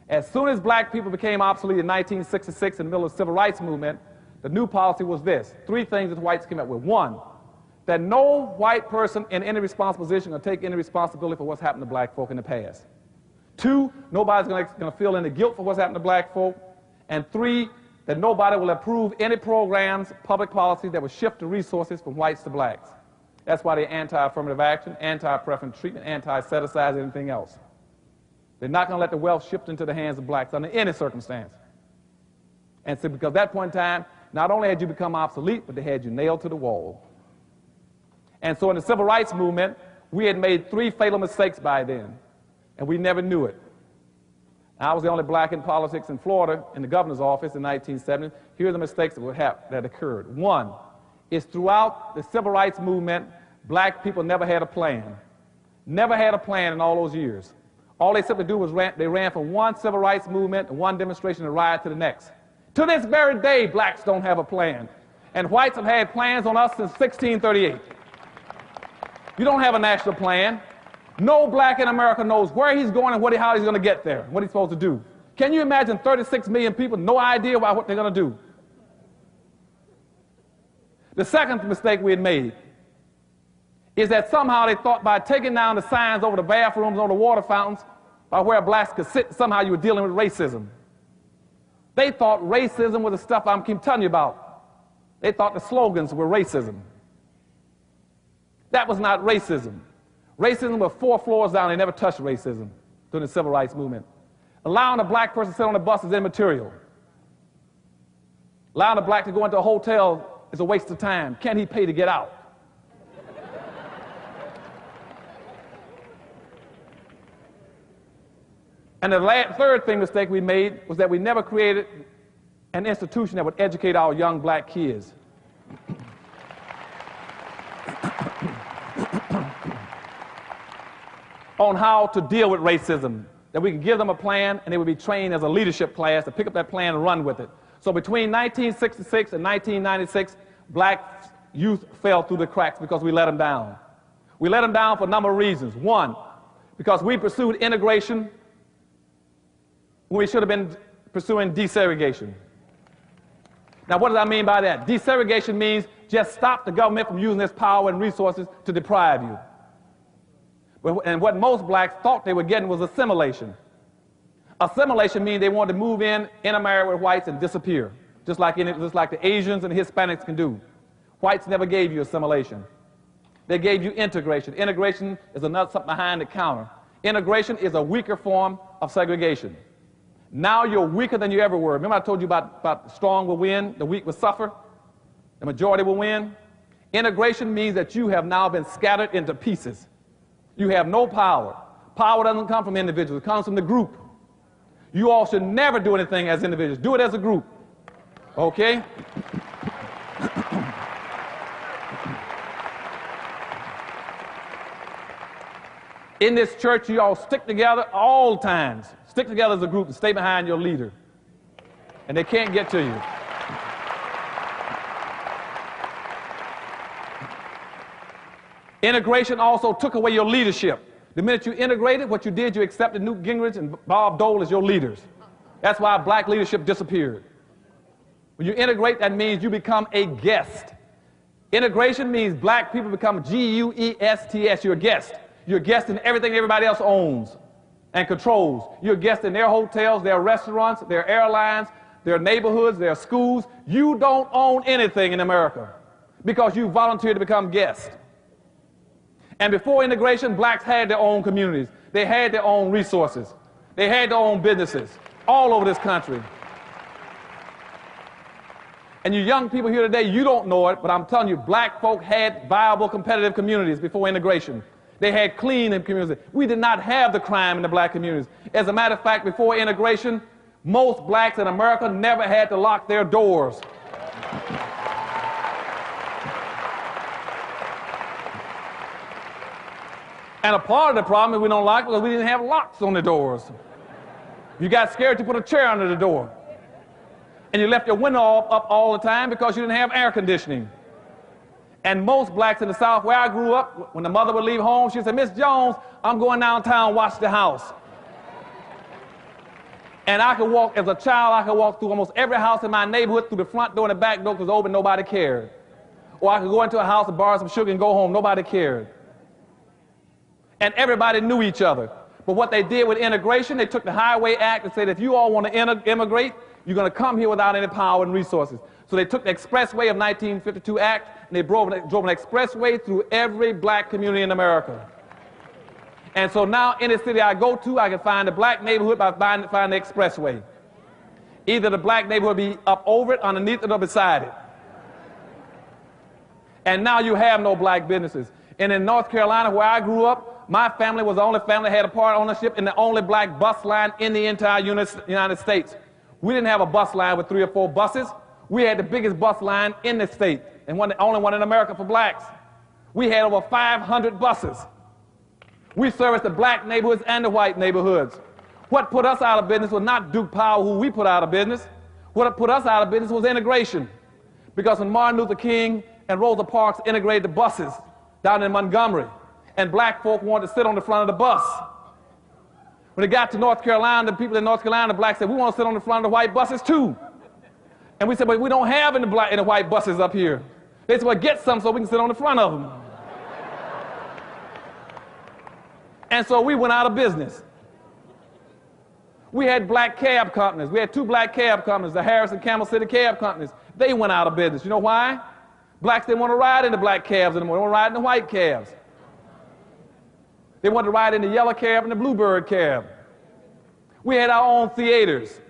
S1: As soon as black people became obsolete in 1966 in the middle of the Civil Rights Movement, the new policy was this. 3 things that whites came up with. 1, that no white person in any responsible position will take any responsibility for what's happened to black folk in the past. 2, nobody's going to feel any guilt for what's happened to black folk. And 3, that nobody will approve any programs, public policies that will shift the resources from whites to blacks. That's why they're anti-affirmative action, anti-preference treatment, anti-set-aside, anything else. They're not going to let the wealth shift into the hands of blacks under any circumstance. And so because at that point in time, not only had you become obsolete, but they had you nailed to the wall. And so in the Civil Rights Movement, we had made 3 fatal mistakes by then, and we never knew it. I was the only black in politics in Florida in the governor's office in 1970. Here are the mistakes that occurred. 1 is throughout the Civil Rights Movement, black people never had a plan. Never had a plan in all those years. All they simply do was they ran from one civil rights movement and one demonstration and riot to the next. To this very day, blacks don't have a plan. And whites have had plans on us since 1638. You don't have a national plan. No black in America knows where he's going and how he's going to get there, what he's supposed to do. Can you imagine 36 million people, no idea about what they're going to do? The second mistake we had made is that somehow they thought by taking down the signs over the bathrooms, on the water fountains, by where blacks could sit, somehow you were dealing with racism. They thought racism was the stuff I keep telling you about. They thought the slogans were racism. That was not racism. Racism was 4 floors down. They never touched racism during the civil rights movement. Allowing a black person to sit on the bus is immaterial. Allowing a black to go into a hotel is a waste of time. Can he pay to get out? And the third mistake we made was that we never created an institution that would educate our young black kids. On how to deal with racism, that we could give them a plan and they would be trained as a leadership class to pick up that plan and run with it. So between 1966 and 1996, black youth fell through the cracks because we let them down. We let them down for a number of reasons. One, because we pursued integration when we should have been pursuing desegregation. Now, what does I mean by that? Desegregation means just stop the government from using its power and resources to deprive you. And what most blacks thought they were getting was assimilation. Assimilation means they wanted to move in, intermarry with whites, and disappear, just like the Asians and the Hispanics can do. Whites never gave you assimilation. They gave you integration. Integration is another something behind the counter. Integration is a weaker form of segregation. Now you're weaker than you ever were. Remember I told you about the strong will win, the weak will suffer, the majority will win? Integration means that you have now been scattered into pieces. You have no power. Power doesn't come from individuals. It comes from the group. You all should never do anything as individuals. Do it as a group. Okay? In this church, you all stick together all times. Stick together as a group and stay behind your leader. And they can't get to you. Integration also took away your leadership. The minute you integrated, what you did, you accepted Newt Gingrich and Bob Dole as your leaders. That's why black leadership disappeared. When you integrate, that means you become a guest. Integration means black people become G-U-E-S-T-S. You're a guest. You're a guest in everything everybody else owns and controls. You're a guest in their hotels, their restaurants, their airlines, their neighborhoods, their schools. You don't own anything in America because you volunteered to become guests. And before integration, blacks had their own communities. They had their own resources. They had their own businesses all over this country. And you young people here today, you don't know it, but I'm telling you, black folk had viable, competitive communities before integration. They had clean communities. We did not have the crime in the black communities. As a matter of fact, before integration, most blacks in America never had to lock their doors. And a part of the problem is we don't lock it because we didn't have locks on the doors. You got scared to put a chair under the door. And you left your window up all the time because you didn't have air conditioning. And most blacks in the South, where I grew up, when the mother would leave home, she'd say, "Miss Jones, I'm going downtown, watch the house." And I could walk, as a child, I could walk through almost every house in my neighborhood, through the front door and the back door, because it was open, nobody cared. Or I could go into a house and borrow some sugar and go home, nobody cared. And everybody knew each other. But what they did with integration, they took the Highway Act and said, if you all want to immigrate, you're going to come here without any power and resources. So they took the Expressway of 1952 Act, and they drove an expressway through every black community in America. And so now, any city I go to, I can find a black neighborhood by finding the expressway. Either the black neighborhood will be up over it, underneath it, or beside it. And now you have no black businesses. And in North Carolina, where I grew up, my family was the only family that had a part ownership in the only black bus line in the entire United States. We didn't have a bus line with 3 or 4 buses. We had the biggest bus line in the state, and the only one in America for blacks. We had over 500 buses. We service the black neighborhoods and the white neighborhoods. What put us out of business was not Duke Powell, who we put out of business. What put us out of business was integration. Because when Martin Luther King and Rosa Parks integrated the buses down in Montgomery, and black folk wanted to sit on the front of the bus. When they got to North Carolina, the people in North Carolina, the blacks said, we want to sit on the front of the white buses too. And we said, but we don't have any white buses up here. They said, well, get some so we can sit on the front of them. And so we went out of business. We had black cab companies. We had 2 black cab companies, the Harris and Camel City cab companies. They went out of business. You know why? Blacks didn't want to ride in the black cabs anymore. They want to ride in the white cabs. They wanted to ride in the yellow cab and the bluebird cab. We had our own theaters.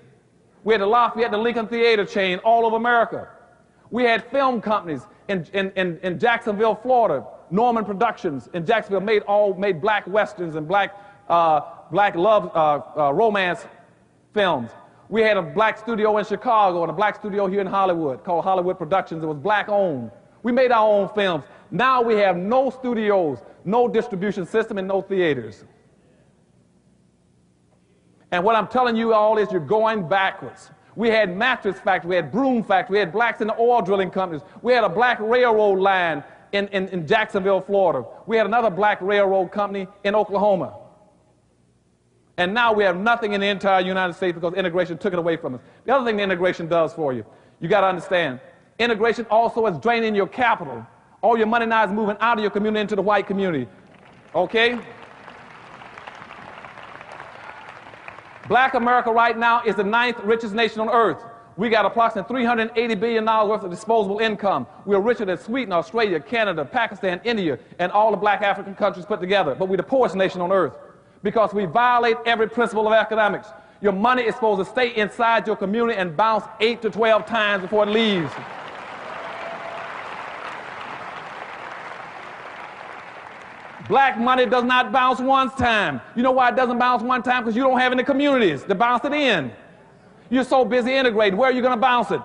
S1: We had the Lafayette and the Lincoln Theater chain all over America. We had film companies in Jacksonville, Florida. Norman Productions in Jacksonville made black westerns and black love romance films. We had a black studio in Chicago and a black studio here in Hollywood called Hollywood Productions. It was black owned. We made our own films. Now we have no studios, no distribution system, and no theaters. And what I'm telling you all is you're going backwards. We had mattress factories, we had broom factories, we had blacks in the oil drilling companies. We had a black railroad line in Jacksonville, Florida. We had another black railroad company in Oklahoma. And now we have nothing in the entire United States because integration took it away from us. The other thing the integration does for you, you got to understand, integration also is draining your capital. All your money now is moving out of your community into the white community. Okay? Black America right now is the 9th richest nation on earth. We got approximately $380 billion worth of disposable income. We're richer than Sweden, Australia, Canada, Pakistan, India, and all the black African countries put together. But we're the poorest nation on earth because we violate every principle of economics. Your money is supposed to stay inside your community and bounce 8 to 12 times before it leaves. Black money does not bounce one time. You know why it doesn't bounce one time? Because you don't have any communities to bounce it in. You're so busy integrating. Where are you going to bounce it?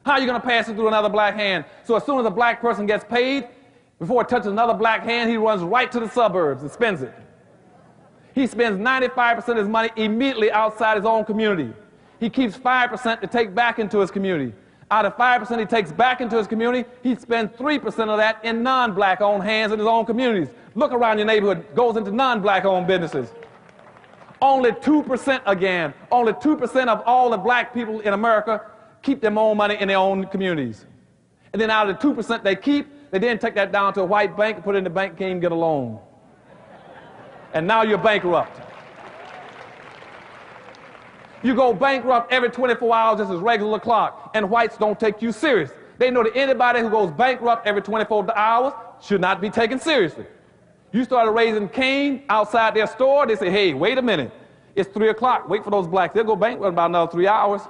S1: How are you going to pass it through another black hand? So as soon as a black person gets paid, before it touches another black hand, he runs right to the suburbs and spends it. He spends 95% of his money immediately outside his own community. He keeps 5% to take back into his community. Out of 5% he takes back into his community, he spends 3% of that in non-black owned hands in his own communities. Look around your neighborhood, goes into non-black owned businesses. Only 2% again, only 2% of all the black people in America keep their own money in their own communities. And then out of the 2% they keep, they then take that down to a white bank and put it in the bank, can't even get a loan. And now you're bankrupt. You go bankrupt every 24 hours just as regular clock, and whites don't take you serious. They know that anybody who goes bankrupt every 24 hours should not be taken seriously. You started raising Cain outside their store, they say, hey, wait a minute. It's 3 o'clock. Wait for those blacks. They'll go bankrupt in about another 3 hours.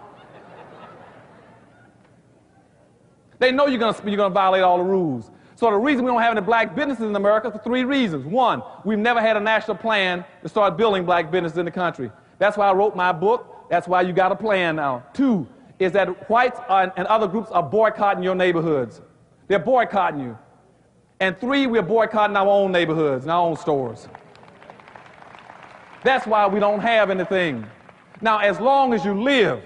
S1: They know you're going to violate all the rules. So the reason we don't have any black businesses in America is for 3 reasons. 1, we've never had a national plan to start building black businesses in the country. That's why I wrote my book. That's why you got a plan now. 2 is that whites and other groups are boycotting your neighborhoods. They're boycotting you. And 3, we're boycotting our own neighborhoods and our own stores. That's why we don't have anything. Now, as long as you live,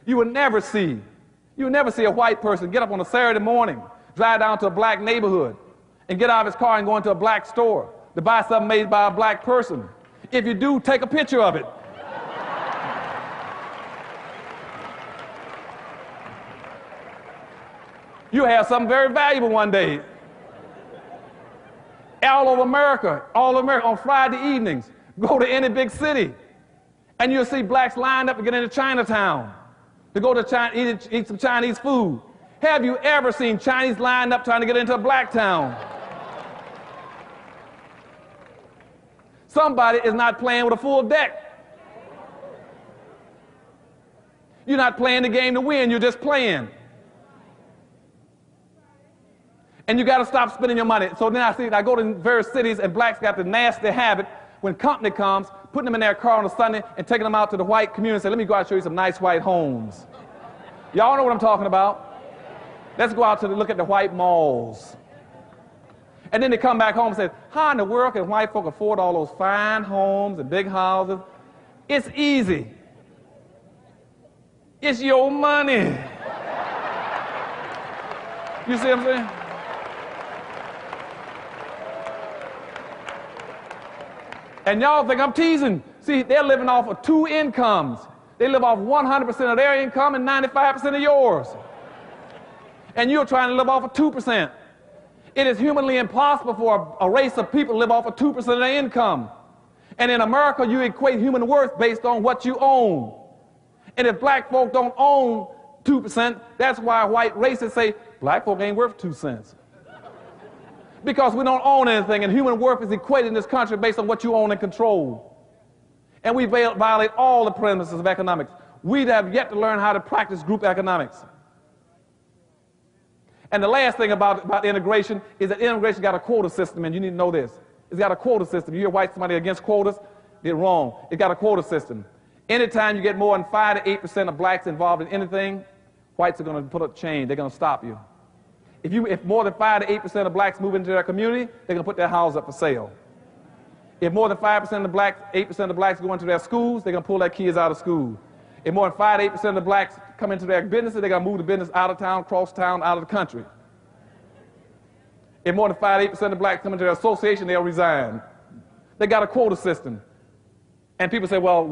S1: you will never see a white person get up on a Saturday morning, drive down to a black neighborhood, and get out of his car and go into a black store to buy something made by a black person. If you do, take a picture of it. You have something very valuable one day. All over America, on Friday evenings, go to any big city, and you'll see blacks lined up to get into Chinatown, to go to China, eat some Chinese food. Have you ever seen Chinese lined up trying to get into a black town? Somebody is not playing with a full deck. You're not playing the game to win, you're just playing. And you got to stop spending your money. So then I go to various cities, and blacks got the nasty habit, when company comes, putting them in their car on a Sunday and taking them out to the white community and say, let me go out and show you some nice white homes. Y'all know what I'm talking about? Let's go out to look at the white malls. And then they come back home and say, how in the world can white folk afford all those fine homes and big houses? It's easy. It's your money. You see what I'm saying? And y'all think I'm teasing. See, they're living off of 2 incomes. They live off 100% of their income and 95% of yours. And you're trying to live off of 2%. It is humanly impossible for a race of people to live off of 2% of their income. And in America, you equate human worth based on what you own. And if black folk don't own 2%, that's why white racists say black folk ain't worth 2 cents. Because we don't own anything, and human worth is equated in this country based on what you own and control. And we violate all the premises of economics. We have yet to learn how to practice group economics. And the last thing about integration is that integration got a quota system, and you need to know this. It's got a quota system. You hear white somebody against quotas? They're wrong. It's got a quota system. Anytime you get more than 5 to 8% of blacks involved in anything, whites are going to put up chain. They're going to stop you. If more than 5 to 8% of blacks move into their community, they're going to put their house up for sale. If more than 5% of the blacks, 8% of the blacks go into their schools, they're going to pull their kids out of school. If more than 5 to 8% of the blacks come into their businesses, they're going to move the business out of town, cross town, out of the country. If more than 5 to 8% of the blacks come into their association, they'll resign. They got a quota system. And people say, well,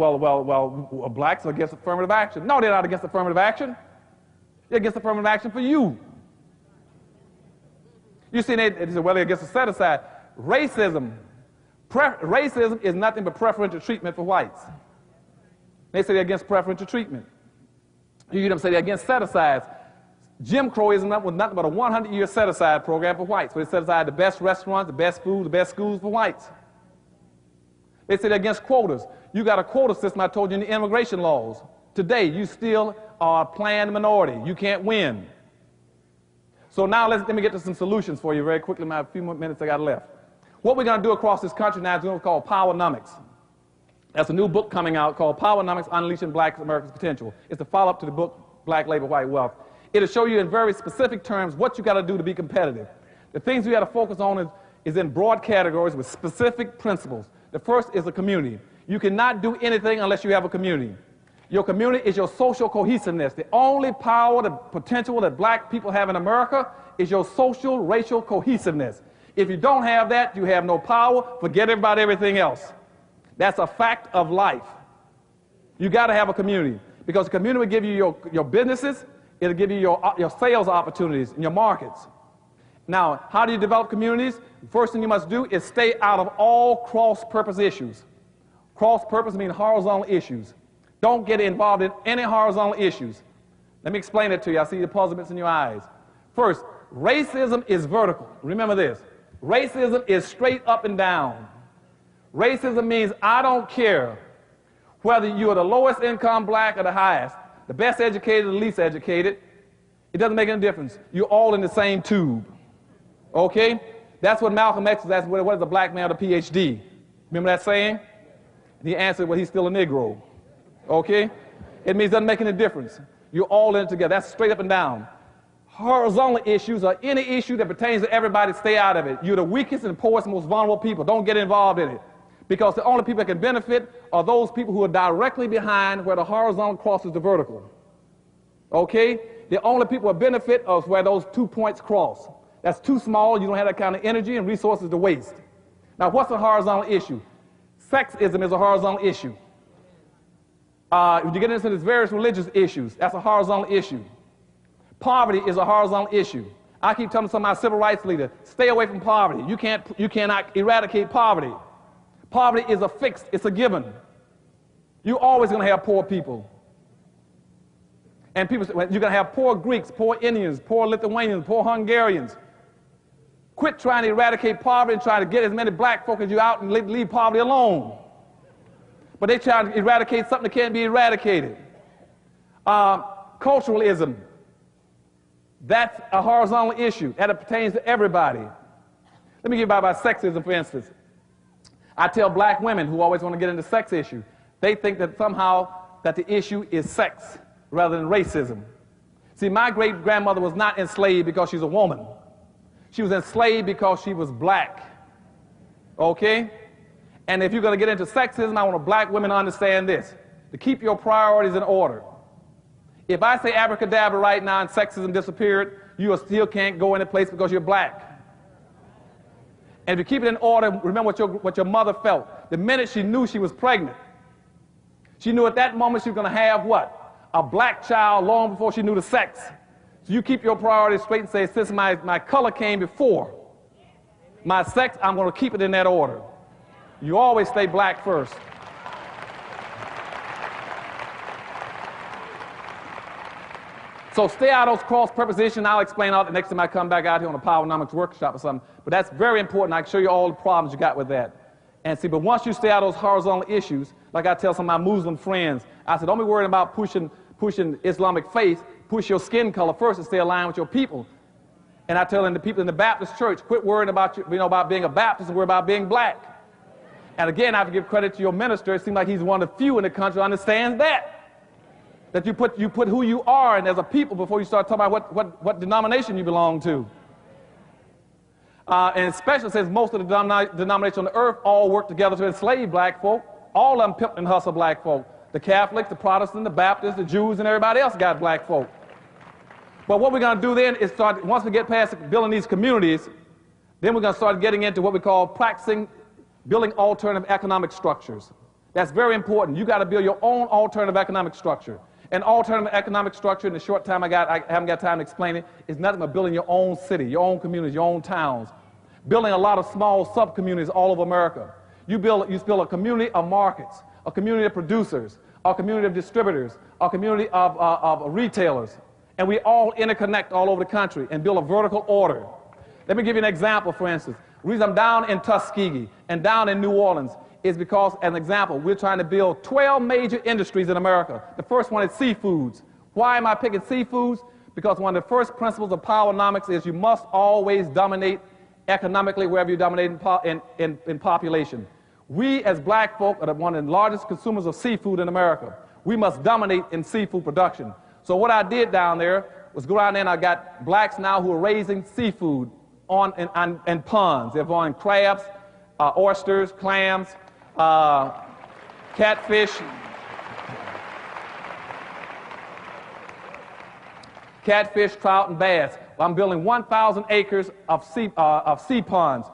S1: blacks are against affirmative action. No, they're not against affirmative action. They're against affirmative action for you. You see, they say, well, they're against the set-aside. Racism is nothing but preferential treatment for whites. They say they're against preferential treatment. You hear them say they're against set-asides. Jim Crowism was nothing but a 100-year set-aside program for whites, where they set aside the best restaurants, the best food, the best schools for whites. They say they're against quotas. You got a quota system, I told you, in the immigration laws. Today, you still are a planned minority. You can't win. So now let me get to some solutions for you very quickly, my few more minutes I got left. What we're going to do across this country now is what's called Powernomics. That's a new book coming out called Powernomics: Unleashing Black America's Potential. It's a follow-up to the book Black Labor, White Wealth. It'll show you in very specific terms what you got to do to be competitive. The things we got to focus on is in broad categories with specific principles. The first is the community. You cannot do anything unless you have a community. Your community is your social cohesiveness. The only power, the potential that black people have in America is your social, racial cohesiveness. If you don't have that, you have no power. Forget about everything else. That's a fact of life. You got to have a community, because the community will give you your businesses. It'll give you your sales opportunities in your markets. Now, how do you develop communities? The first thing you must do is stay out of all cross-purpose issues. Cross-purpose means horizontal issues. Don't get involved in any horizontal issues. Let me explain it to you. I see the puzzlements in your eyes. First, racism is vertical. Remember this. Racism is straight up and down. Racism means I don't care whether you are the lowest income black or the highest, the best educated or the least educated. It doesn't make any difference. You're all in the same tube. Okay? That's what Malcolm X was asking, what is a black man with a PhD? Remember that saying? He answered, well, he's still a Negro. Okay? It means it doesn't make any difference. You're all in it together. That's straight up and down. Horizontal issues are any issue that pertains to everybody, stay out of it. You're the weakest and poorest and most vulnerable people. Don't get involved in it. Because the only people that can benefit are those people who are directly behind where the horizontal crosses the vertical. Okay? The only people that benefit are where those 2 points cross. That's too small. You don't have that kind of energy and resources to waste. Now, what's a horizontal issue? Sexism is a horizontal issue. If you get into these various religious issues, that's a horizontal issue. Poverty is a horizontal issue. I keep telling some of my civil rights leaders, stay away from poverty. You cannot eradicate poverty. Poverty is a fixed, it's a given. You're always going to have poor people. And people say, well, you're going to have poor Greeks, poor Indians, poor Lithuanians, poor Hungarians. Quit trying to eradicate poverty and try to get as many black folk as you out and leave poverty alone. But they try to eradicate something that can't be eradicated. Culturalism. That's a horizontal issue, and it pertains to everybody. Let me give you about sexism, for instance. I tell black women who always want to get into sex issue, they think that somehow that the issue is sex rather than racism. See, my great-grandmother was not enslaved because she's a woman. She was enslaved because she was black. Okay? And if you're going to get into sexism, I want black women to understand this, to keep your priorities in order. If I say abracadabra right now and sexism disappeared, you still can't go in a place because you're black. And if you keep it in order, remember what your mother felt. The minute she knew she was pregnant, she knew at that moment she was going to have what? A black child long before she knew the sex. So you keep your priorities straight and say, since my color came before my sex, I'm going to keep it in that order. You always stay black first. So stay out of those cross prepositions. I'll explain all the next time I come back out here on a Powernomics workshop or something. But that's very important. I can show you all the problems you got with that. And see, but once you stay out of those horizontal issues, like I tell some of my Muslim friends, I said, don't be worried about pushing Islamic faith. Push your skin color first and stay aligned with your people. And I tell them, the people in the Baptist church, quit worrying about about being a Baptist and worry about being black. And again, I have to give credit to your minister. It seems like he's one of the few in the country who understands that. That you put who you are and as a people before you start talking about what denomination you belong to. And especially since most of the denominations on the earth all work together to enslave black folk. All of them pimp and hustle black folk. The Catholics, the Protestants, the Baptists, the Jews, and everybody else got black folk. But what we're going to do then is start, once we get past building these communities, then we're going to start getting into what we call building alternative economic structures. That's very important. You got to build your own alternative economic structure. An alternative economic structure, in the short time I haven't got time to explain it, is nothing but building your own city, your own communities, your own towns. Building a lot of small sub-communities all over America. You build a community of markets, a community of producers, a community of distributors, a community of retailers. And we all interconnect all over the country and build a vertical order. Let me give you an example, for instance. The reason I'm down in Tuskegee and down in New Orleans is because, as an example, we're trying to build 12 major industries in America. The first one is seafoods. Why am I picking seafoods? Because one of the first principles of Powernomics is you must always dominate economically wherever you dominate in population. We, as black folk, are one of the largest consumers of seafood in America. We must dominate in seafood production. So what I did down there was go down there and I got blacks now who are raising seafood in ponds. They're growing crabs, oysters, clams, catfish, trout, and bass. I'm building 1,000 acres of sea ponds,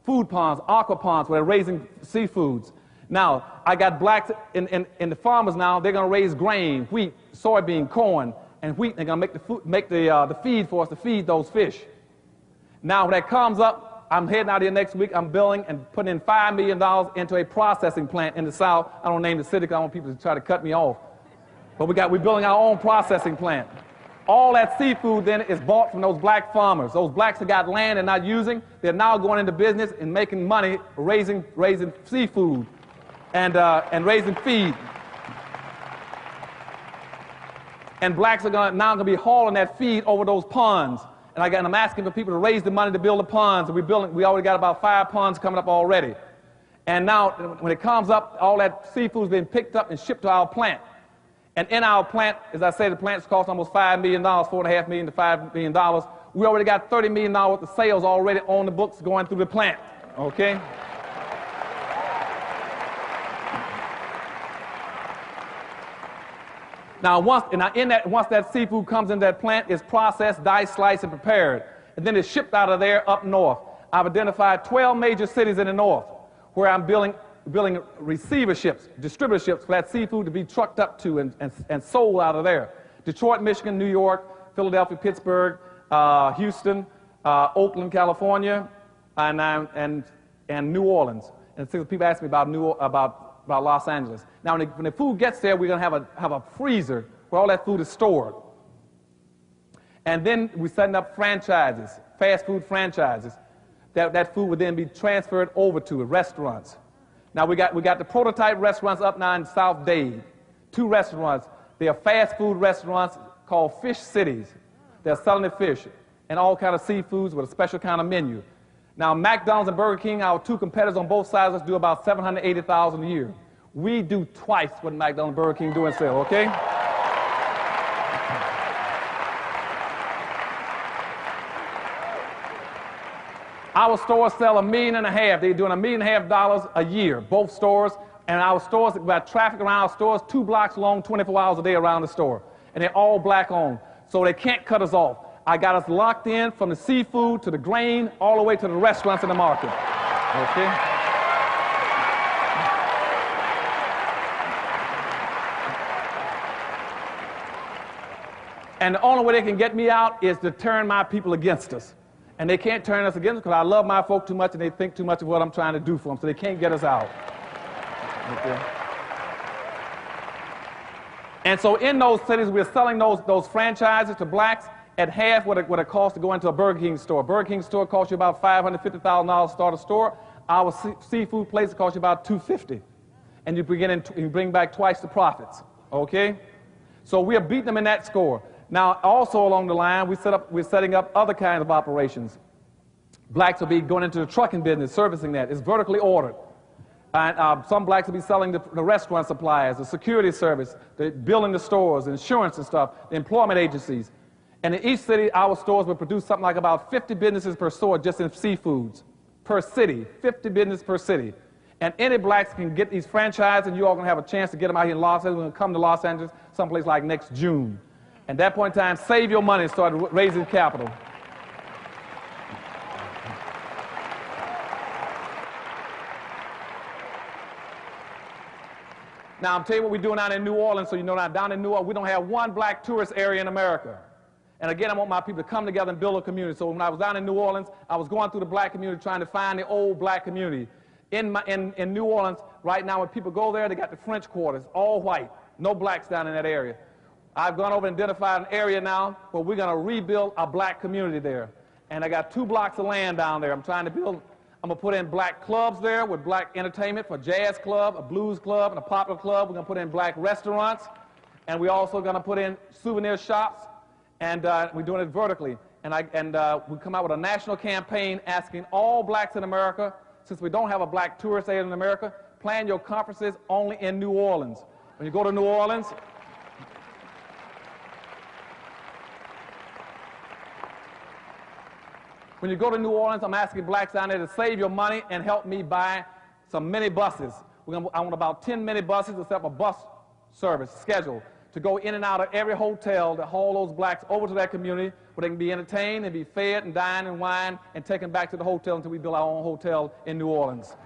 S1: food ponds, aqua ponds, where they're raising seafoods. Now, I got blacks in the farmers now. They're going to raise grain, wheat, soybean, corn, and wheat. They're going to make the feed for us to feed those fish. Now, when that comes up, I'm heading out here next week. I'm building and putting in $5 million into a processing plant in the South. I don't name the city because I don't want people to try to cut me off. But we're building our own processing plant. All that seafood then is bought from those black farmers. Those blacks that got land and not using, they're now going into business and making money raising seafood and raising feed. And blacks are now going to be hauling that feed over those ponds. And I'm asking for people to raise the money to build the ponds. And we already got about 5 ponds coming up already. And now, when it comes up, all that seafood's been picked up and shipped to our plant. And in our plant, as I said, the plant's cost almost $5 million, $4.5 million to $5 million. We already got $30 million worth of sales already on the books going through the plant. Okay? Now, once that seafood comes in that plant, it's processed, diced, sliced, and prepared. And then it's shipped out of there up north. I've identified 12 major cities in the north where I'm building receiverships, distributorships for that seafood to be trucked up to and sold out of there. Detroit, Michigan, New York, Philadelphia, Pittsburgh, Houston, Oakland, California, and New Orleans. And people ask me about Los Angeles. Now, when the food gets there, we're going to have a freezer where all that food is stored. And then we're setting up franchises, fast food franchises, that food would then be transferred over to restaurants. Now, we got the prototype restaurants up now in South Dade. 2 restaurants. They are fast food restaurants called Fish Cities. They're selling the fish and all kind of seafoods with a special kind of menu. Now, McDonald's and Burger King, our 2 competitors on both sides, let's do about $780,000 a year. We do twice what McDonald's and Burger King do and sell, okay? Our stores sell $1.5 million. They're doing $1.5 million a year, both stores. And our stores, we got traffic around our stores 2 blocks long, 24 hours a day around the store. And they're all black owned. So they can't cut us off. I got us locked in from the seafood to the grain, all the way to the restaurants in the market. Okay? And the only way they can get me out is to turn my people against us. And they can't turn us against us because I love my folk too much and they think too much of what I'm trying to do for them, so they can't get us out. Okay. And so in those cities, we're selling those franchises to blacks at half what it costs to go into a Burger King store. Burger King store costs you about $550,000 to start a store. Our seafood place costs you about $250,000. And you bring back twice the profits. Okay? So we are beating them in that score. Now, also along the line, we're setting up other kinds of operations. Blacks will be going into the trucking business, servicing that. It's vertically ordered. And some blacks will be selling the restaurant suppliers, the security service, the building the stores, the insurance and stuff, the employment agencies. And in each city, our stores will produce something like about 50 businesses per store just in seafoods. Per city, 50 businesses per city. And any blacks can get these franchises, and you all going to have a chance to get them out here in Los Angeles. We're going to come to Los Angeles someplace like next June. At that point in time, save your money and start raising capital. Now, I'm telling you what we're doing down in New Orleans, so you know that down in New Orleans, we don't have one black tourist area in America. And again, I want my people to come together and build a community. So when I was down in New Orleans, I was going through the black community trying to find the old black community. In New Orleans, right now, when people go there, they got the French quarters, all white, no blacks down in that area. I've gone over and identified an area now where we're going to rebuild a black community there. And I got 2 blocks of land down there. I'm going to put in black clubs there with black entertainment for a jazz club, a blues club, and a popular club. We're going to put in black restaurants. And we're also going to put in souvenir shops. And we're doing it vertically. And we come out with a national campaign asking all blacks in America, since we don't have a black tourist area in America, plan your conferences only in New Orleans. When you go to New Orleans, I'm asking blacks down there to save your money and help me buy some mini buses. I want about 10 mini buses to set up a bus service schedule to go in and out of every hotel to haul those blacks over to that community where they can be entertained and be fed and dined and wined and taken back to the hotel until we build our own hotel in New Orleans.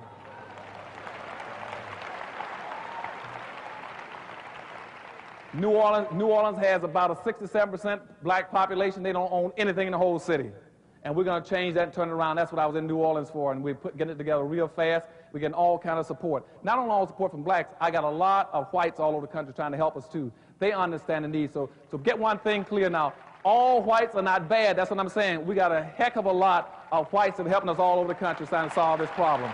S1: New Orleans has about a 67% black population. They don't own anything in the whole city. And we're going to change that and turn it around. That's what I was in New Orleans for, and we're getting it together real fast. We're getting all kinds of support. Not only all support from blacks, I got a lot of whites all over the country trying to help us too. They understand the need. So get one thing clear now. All whites are not bad. That's what I'm saying. We got a heck of a lot of whites that are helping us all over the country trying to solve this problem.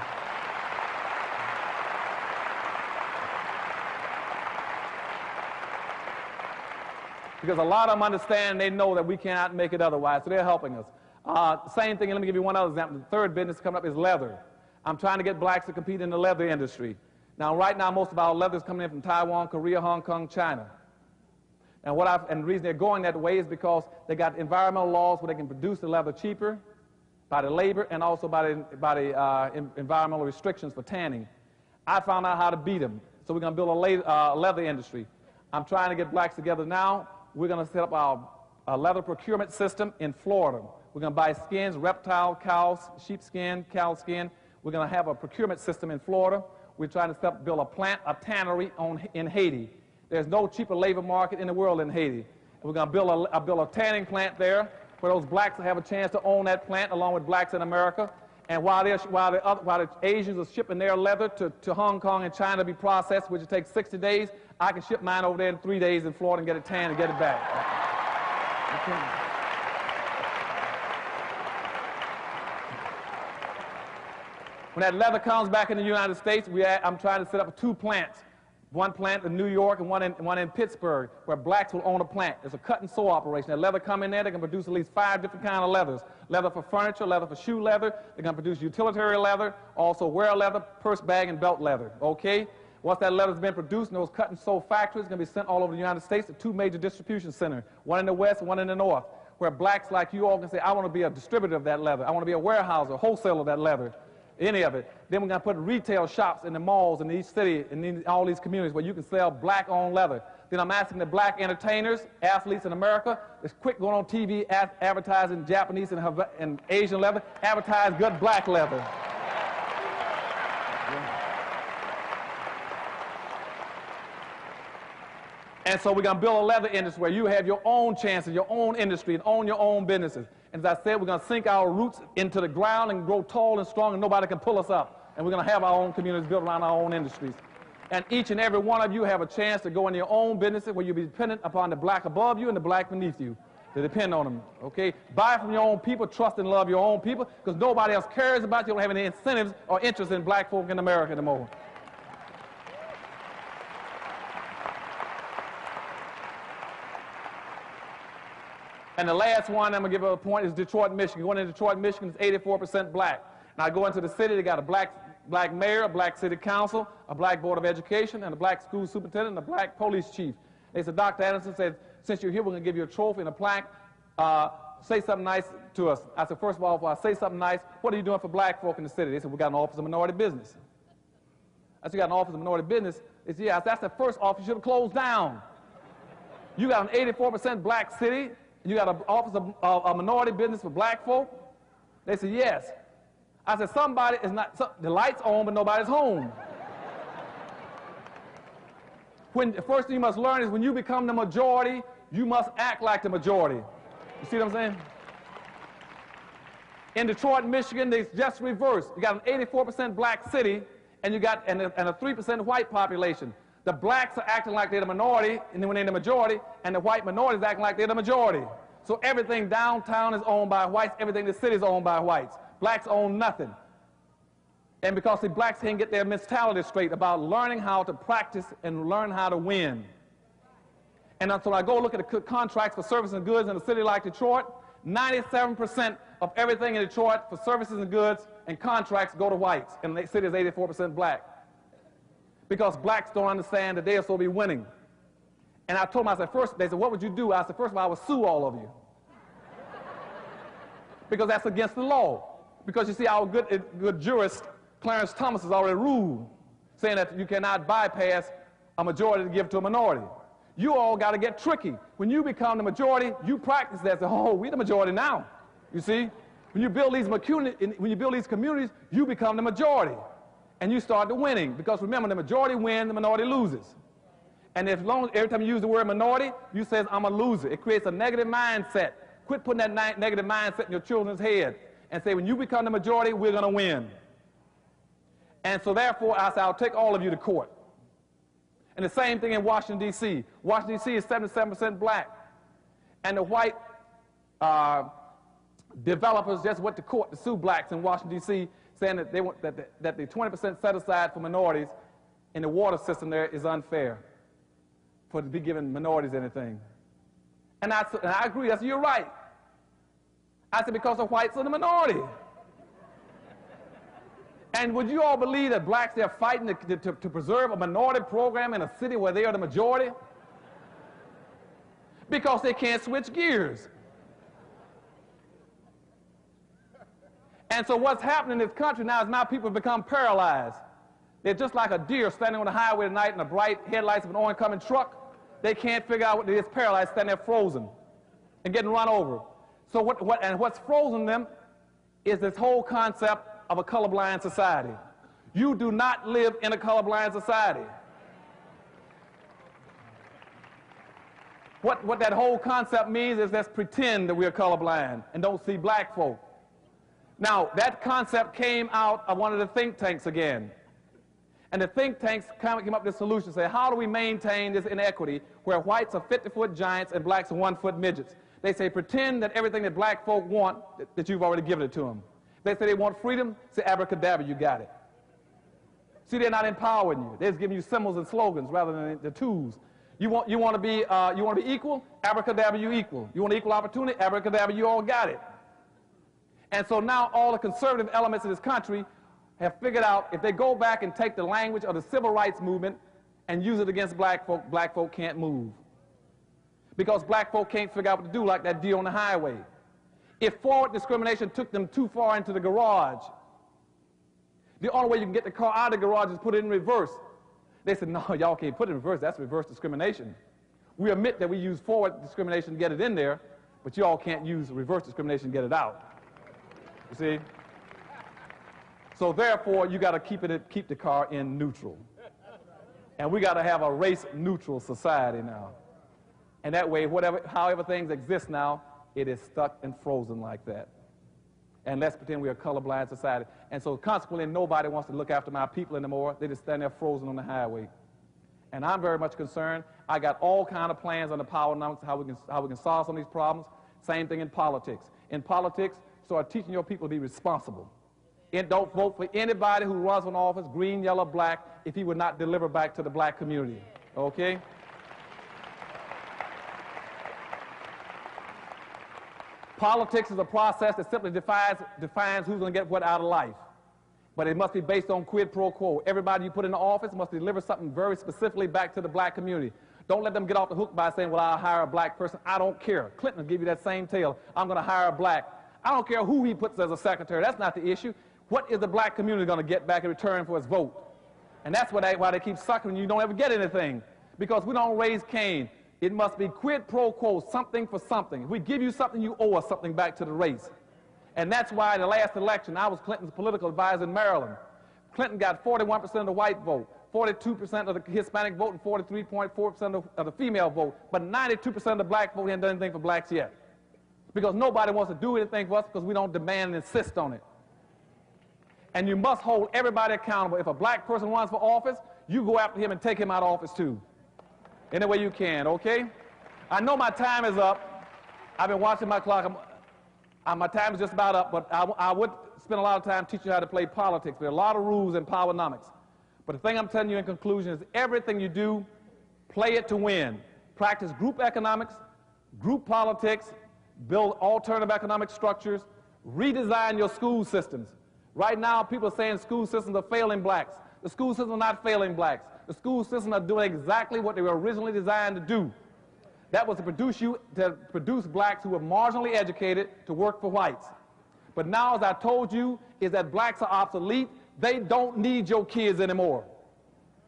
S1: Because a lot of them understand, they know that we cannot make it otherwise, so they're helping us. Same thing, and let me give you one other example. The third business coming up is leather. I'm trying to get blacks to compete in the leather industry. Now, right now, most of our leather is coming in from Taiwan, Korea, Hong Kong, China. And the reason they're going that way is because they got environmental laws where they can produce the leather cheaper by the labor and also by the environmental restrictions for tanning. I found out how to beat them. So we're going to build a leather industry. I'm trying to get blacks together now. We're going to set up our leather procurement system in Florida. We're going to buy skins, reptile, cows, sheepskin, cow skin. We're going to have a procurement system in Florida. We're trying to build a tannery in Haiti. There's no cheaper labor market in the world than Haiti. And we're going to build a tanning plant there where those blacks will have a chance to own that plant along with blacks in America. And while the Asians are shipping their leather to Hong Kong and China to be processed, which will take 60 days, I can ship mine over there in 3 days in Florida and get it tanned and get it back. Okay. When that leather comes back in the United States, I'm trying to set up 2 plants. One plant in New York and one in Pittsburgh, where blacks will own a plant. It's a cut and sew operation. That leather come in there, they can produce at least 5 different kinds of leathers. Leather for furniture, leather for shoe leather. They're going to produce utilitarian leather, also wear leather, purse bag, and belt leather. Okay? Once that leather's been produced in those cut and sew factories, it's going to be sent all over the United States to 2 major distribution centers, one in the west and one in the north. where blacks like you all can say, I want to be a distributor of that leather. I want to be a warehouser, a wholesaler of that leather, any of it. Then we're going to put retail shops in the malls in each city and in all these communities where you can sell black-owned leather. Then I'm asking the black entertainers, athletes in America, it's quick going on TV advertising Japanese and Asian leather, advertise good black leather. And so we're going to build a leather industry where you have your own chances, your own industry, and own your own businesses. And as I said, we're going to sink our roots into the ground and grow tall and strong, and nobody can pull us up. And we're going to have our own communities built around our own industries. And each and every one of you have a chance to go into your own businesses where you'll be dependent upon the black above you and the black beneath you. To depend on them, okay? Buy from your own people, trust and love your own people, because nobody else cares about you. You don't have any incentives or interest in black folk in America anymore. And the last one I'm going to give a point is Detroit, Michigan. Going into Detroit, Michigan is 84% black. Now I go into the city, they got a black mayor, a black city council, a black board of education, and a black school superintendent, and a black police chief. They said, Dr. Anderson said, since you're here, we're going to give you a trophy and a plaque. Say something nice to us. I said, first of all, if I say something nice, what are you doing for black folk in the city? They said, we got an office of minority business. I said, you got an office of minority business? They said, yeah. I said, that's the first office you should have closed down. You got an 84% black city, and you got an office of minority business for black folk? They said, yes. I said, somebody is not, the light's on, but nobody's home. The first thing you must learn is when you become the majority, you must act like the majority. You see what I'm saying? In Detroit, Michigan, it's just reversed. You got an 84% black city, and you got and a 3% white population. The blacks are acting like they're the minority, and then when they're the majority, and the white minority is acting like they're the majority. So everything downtown is owned by whites, everything in the city is owned by whites. Blacks own nothing. And because the blacks can't get their mentality straight about learning how to practice and learn how to win. And so I go look at the contracts for services and goods in a city like Detroit, 97% of everything in Detroit for services and goods and contracts go to whites, and the city is 84% black. Because blacks don't understand that they'll still be winning. And I told them, I said, first, they said, what would you do? I said, first of all, I would sue all of you. Because that's against the law. Because you see, our good jurist, Clarence Thomas, has already ruled, saying that you cannot bypass a majority to give to a minority. You all got to get tricky. When you become the majority, you practice that. Say, oh, we're the majority now. You see? When you build these communities, you become the majority. And you start to winning. Because remember, the majority wins, the minority loses. And every time you use the word minority, you say, I'm a loser. It creates a negative mindset. Quit putting that negative mindset in your children's head. And say, when you become the majority, we're going to win. And so therefore, I say, I'll take all of you to court. And the same thing in Washington, D.C. Washington, D.C. is 77% black. And the white developers just went to court to sue blacks in Washington, D.C., saying that they want that the 20% set aside for minorities in the water system there is unfair for to be giving minorities anything. And I agree. I said, you're right. I said, because the whites are the minority. And would you all believe that blacks, they're fighting to preserve a minority program in a city where they are the majority? Because they can't switch gears. And so what's happening in this country now is now people have become paralyzed. They're just like a deer standing on the highway at night in the bright headlights of an oncoming truck. They can't figure out what they're just paralyzed, standing there frozen and getting run over. So what's frozen them is this whole concept of a colorblind society. You do not live in a colorblind society. What that whole concept means is let's pretend that we're colorblind and don't see black folk. Now, that concept came out of one of the think tanks again. And the think tanks came up with a solution, say, how do we maintain this inequity where whites are 50-foot giants and blacks are 1-foot midgets? They say, pretend that everything that black folk want, that you've already given it to them. They say they want freedom, say, abracadabra, you got it. See, they're not empowering you. They're just giving you symbols and slogans rather than the tools. You want to be equal? Abracadabra, you equal. You want equal opportunity? Abracadabra, you all got it. And so now all the conservative elements of this country have figured out if they go back and take the language of the civil rights movement and use it against black folk can't move. because black folk can't figure out what to do, like that deer on the highway. If forward discrimination took them too far into the garage, the only way you can get the car out of the garage is put it in reverse. They said, no, y'all can't put it in reverse. That's reverse discrimination. We admit that we use forward discrimination to get it in there, but y'all can't use reverse discrimination to get it out. You see? So therefore, you got to keep the car in neutral. And we got to have a race-neutral society now. And that way, however things exist now, it is stuck and frozen like that. And let's pretend we're a colorblind society. And so consequently, nobody wants to look after my people anymore. They just stand there frozen on the highway. And I'm very much concerned. I got all kinds of plans on the Powernomics, how we can solve some of these problems. Same thing in politics. In politics, start teaching your people to be responsible. And don't vote for anybody who runs for office, green, yellow, black, if he would not deliver back to the black community. Okay? Politics is a process that simply defines who's going to get what out of life. But it must be based on quid pro quo. Everybody you put in the office must deliver something very specifically back to the black community. Don't let them get off the hook by saying, well, I'll hire a black person. I don't care. Clinton will give you that same tale. I'm going to hire a black. I don't care who he puts as a secretary. That's not the issue. What is the black community going to get back in return for its vote? And that's why they keep sucking you. You don't ever get anything. Because we don't raise Cain. It must be quid pro quo, something for something. If we give you something, you owe us something back to the race. And that's why in the last election, I was Clinton's political advisor in Maryland. Clinton got 41% of the white vote, 42% of the Hispanic vote, and 43.4% of the female vote. But 92% of the black vote hasn't done anything for blacks yet. Because nobody wants to do anything for us because we don't demand and insist on it. And you must hold everybody accountable. If a black person runs for office, you go after him and take him out of office too. Any way you can, okay? I know my time is up. I've been watching my clock. My time is just about up, but I would spend a lot of time teaching you how to play politics. There are a lot of rules in Powernomics. But the thing I'm telling you in conclusion is everything you do, play it to win. Practice group economics, group politics, build alternative economic structures, redesign your school systems. Right now, people are saying school systems are failing blacks. The school systems are not failing blacks. The school systems are doing exactly what they were originally designed to do. That was to produce blacks who were marginally educated to work for whites. But now, as I told you, is that blacks are obsolete. They don't need your kids anymore.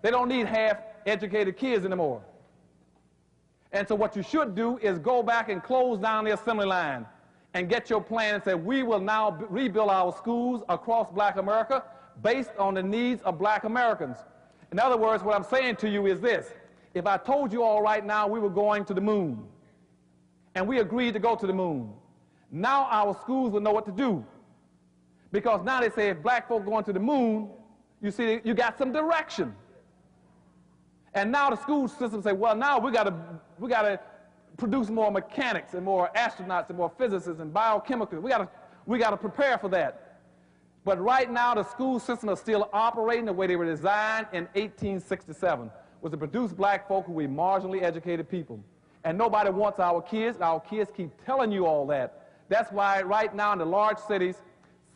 S1: They don't need half-educated kids anymore. And so what you should do is go back and close down the assembly line and get your plan and say, we will now rebuild our schools across black America based on the needs of black Americans. In other words, what I'm saying to you is this. If I told you all right now we were going to the moon, and we agreed to go to the moon, now our schools will know what to do. Because now they say if black folk going to the moon, you see, you got some direction. And now the school system say, well, now we got to produce more mechanics and more astronauts and more physicists and biochemicals. We got to prepare for that. But right now the school system is still operating the way they were designed in 1867, was to produce black folk who were marginally educated people. And nobody wants our kids. Our kids keep telling you all that. That's why right now in the large cities,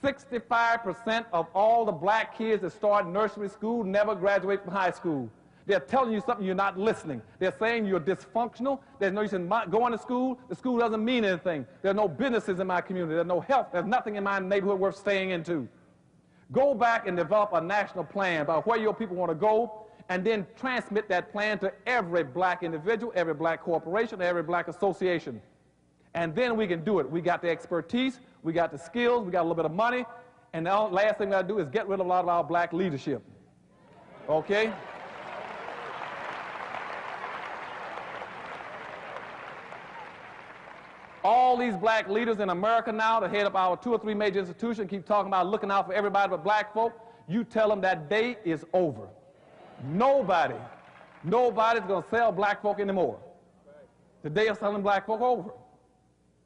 S1: 65% of all the black kids that start nursery school never graduate from high school. They're telling you something, you're not listening. They're saying you're dysfunctional. There's no use in going to school. The school doesn't mean anything. There are no businesses in my community. There's no health. There's nothing in my neighborhood worth staying into. Go back and develop a national plan about where your people want to go, and then transmit that plan to every black individual, every black corporation, every black association. And then we can do it. We got the expertise, we got the skills, we got a little bit of money, and the last thing we got to do is get rid of a lot of our black leadership. Okay? All these black leaders in America now that head up our 2 or 3 major institutions keep talking about looking out for everybody but black folk. You tell them that day is over. Nobody's going to sell black folk anymore. The day of selling black folk over.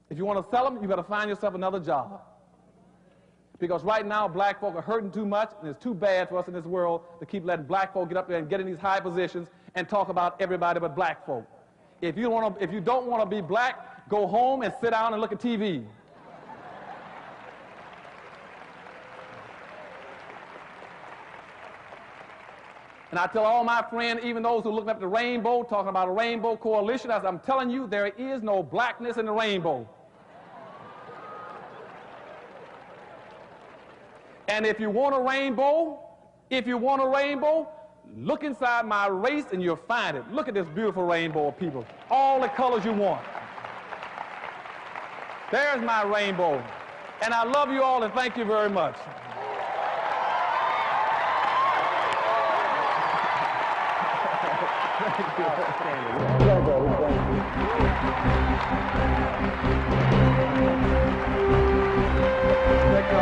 S1: If you want to sell them, you better find yourself another job. Because right now black folk are hurting too much, and it's too bad for us in this world to keep letting black folk get up there and get in these high positions and talk about everybody but black folk. If you don't want to be black, go home and sit down and look at TV. And I tell all my friends, even those who are looking at the rainbow, talking about a rainbow coalition, as I'm telling you, there is no blackness in the rainbow. And if you want a rainbow, look inside my race and you'll find it. Look at this beautiful rainbow, people. All the colors you want. There's my rainbow. And I love you all and thank you very much. Thank you.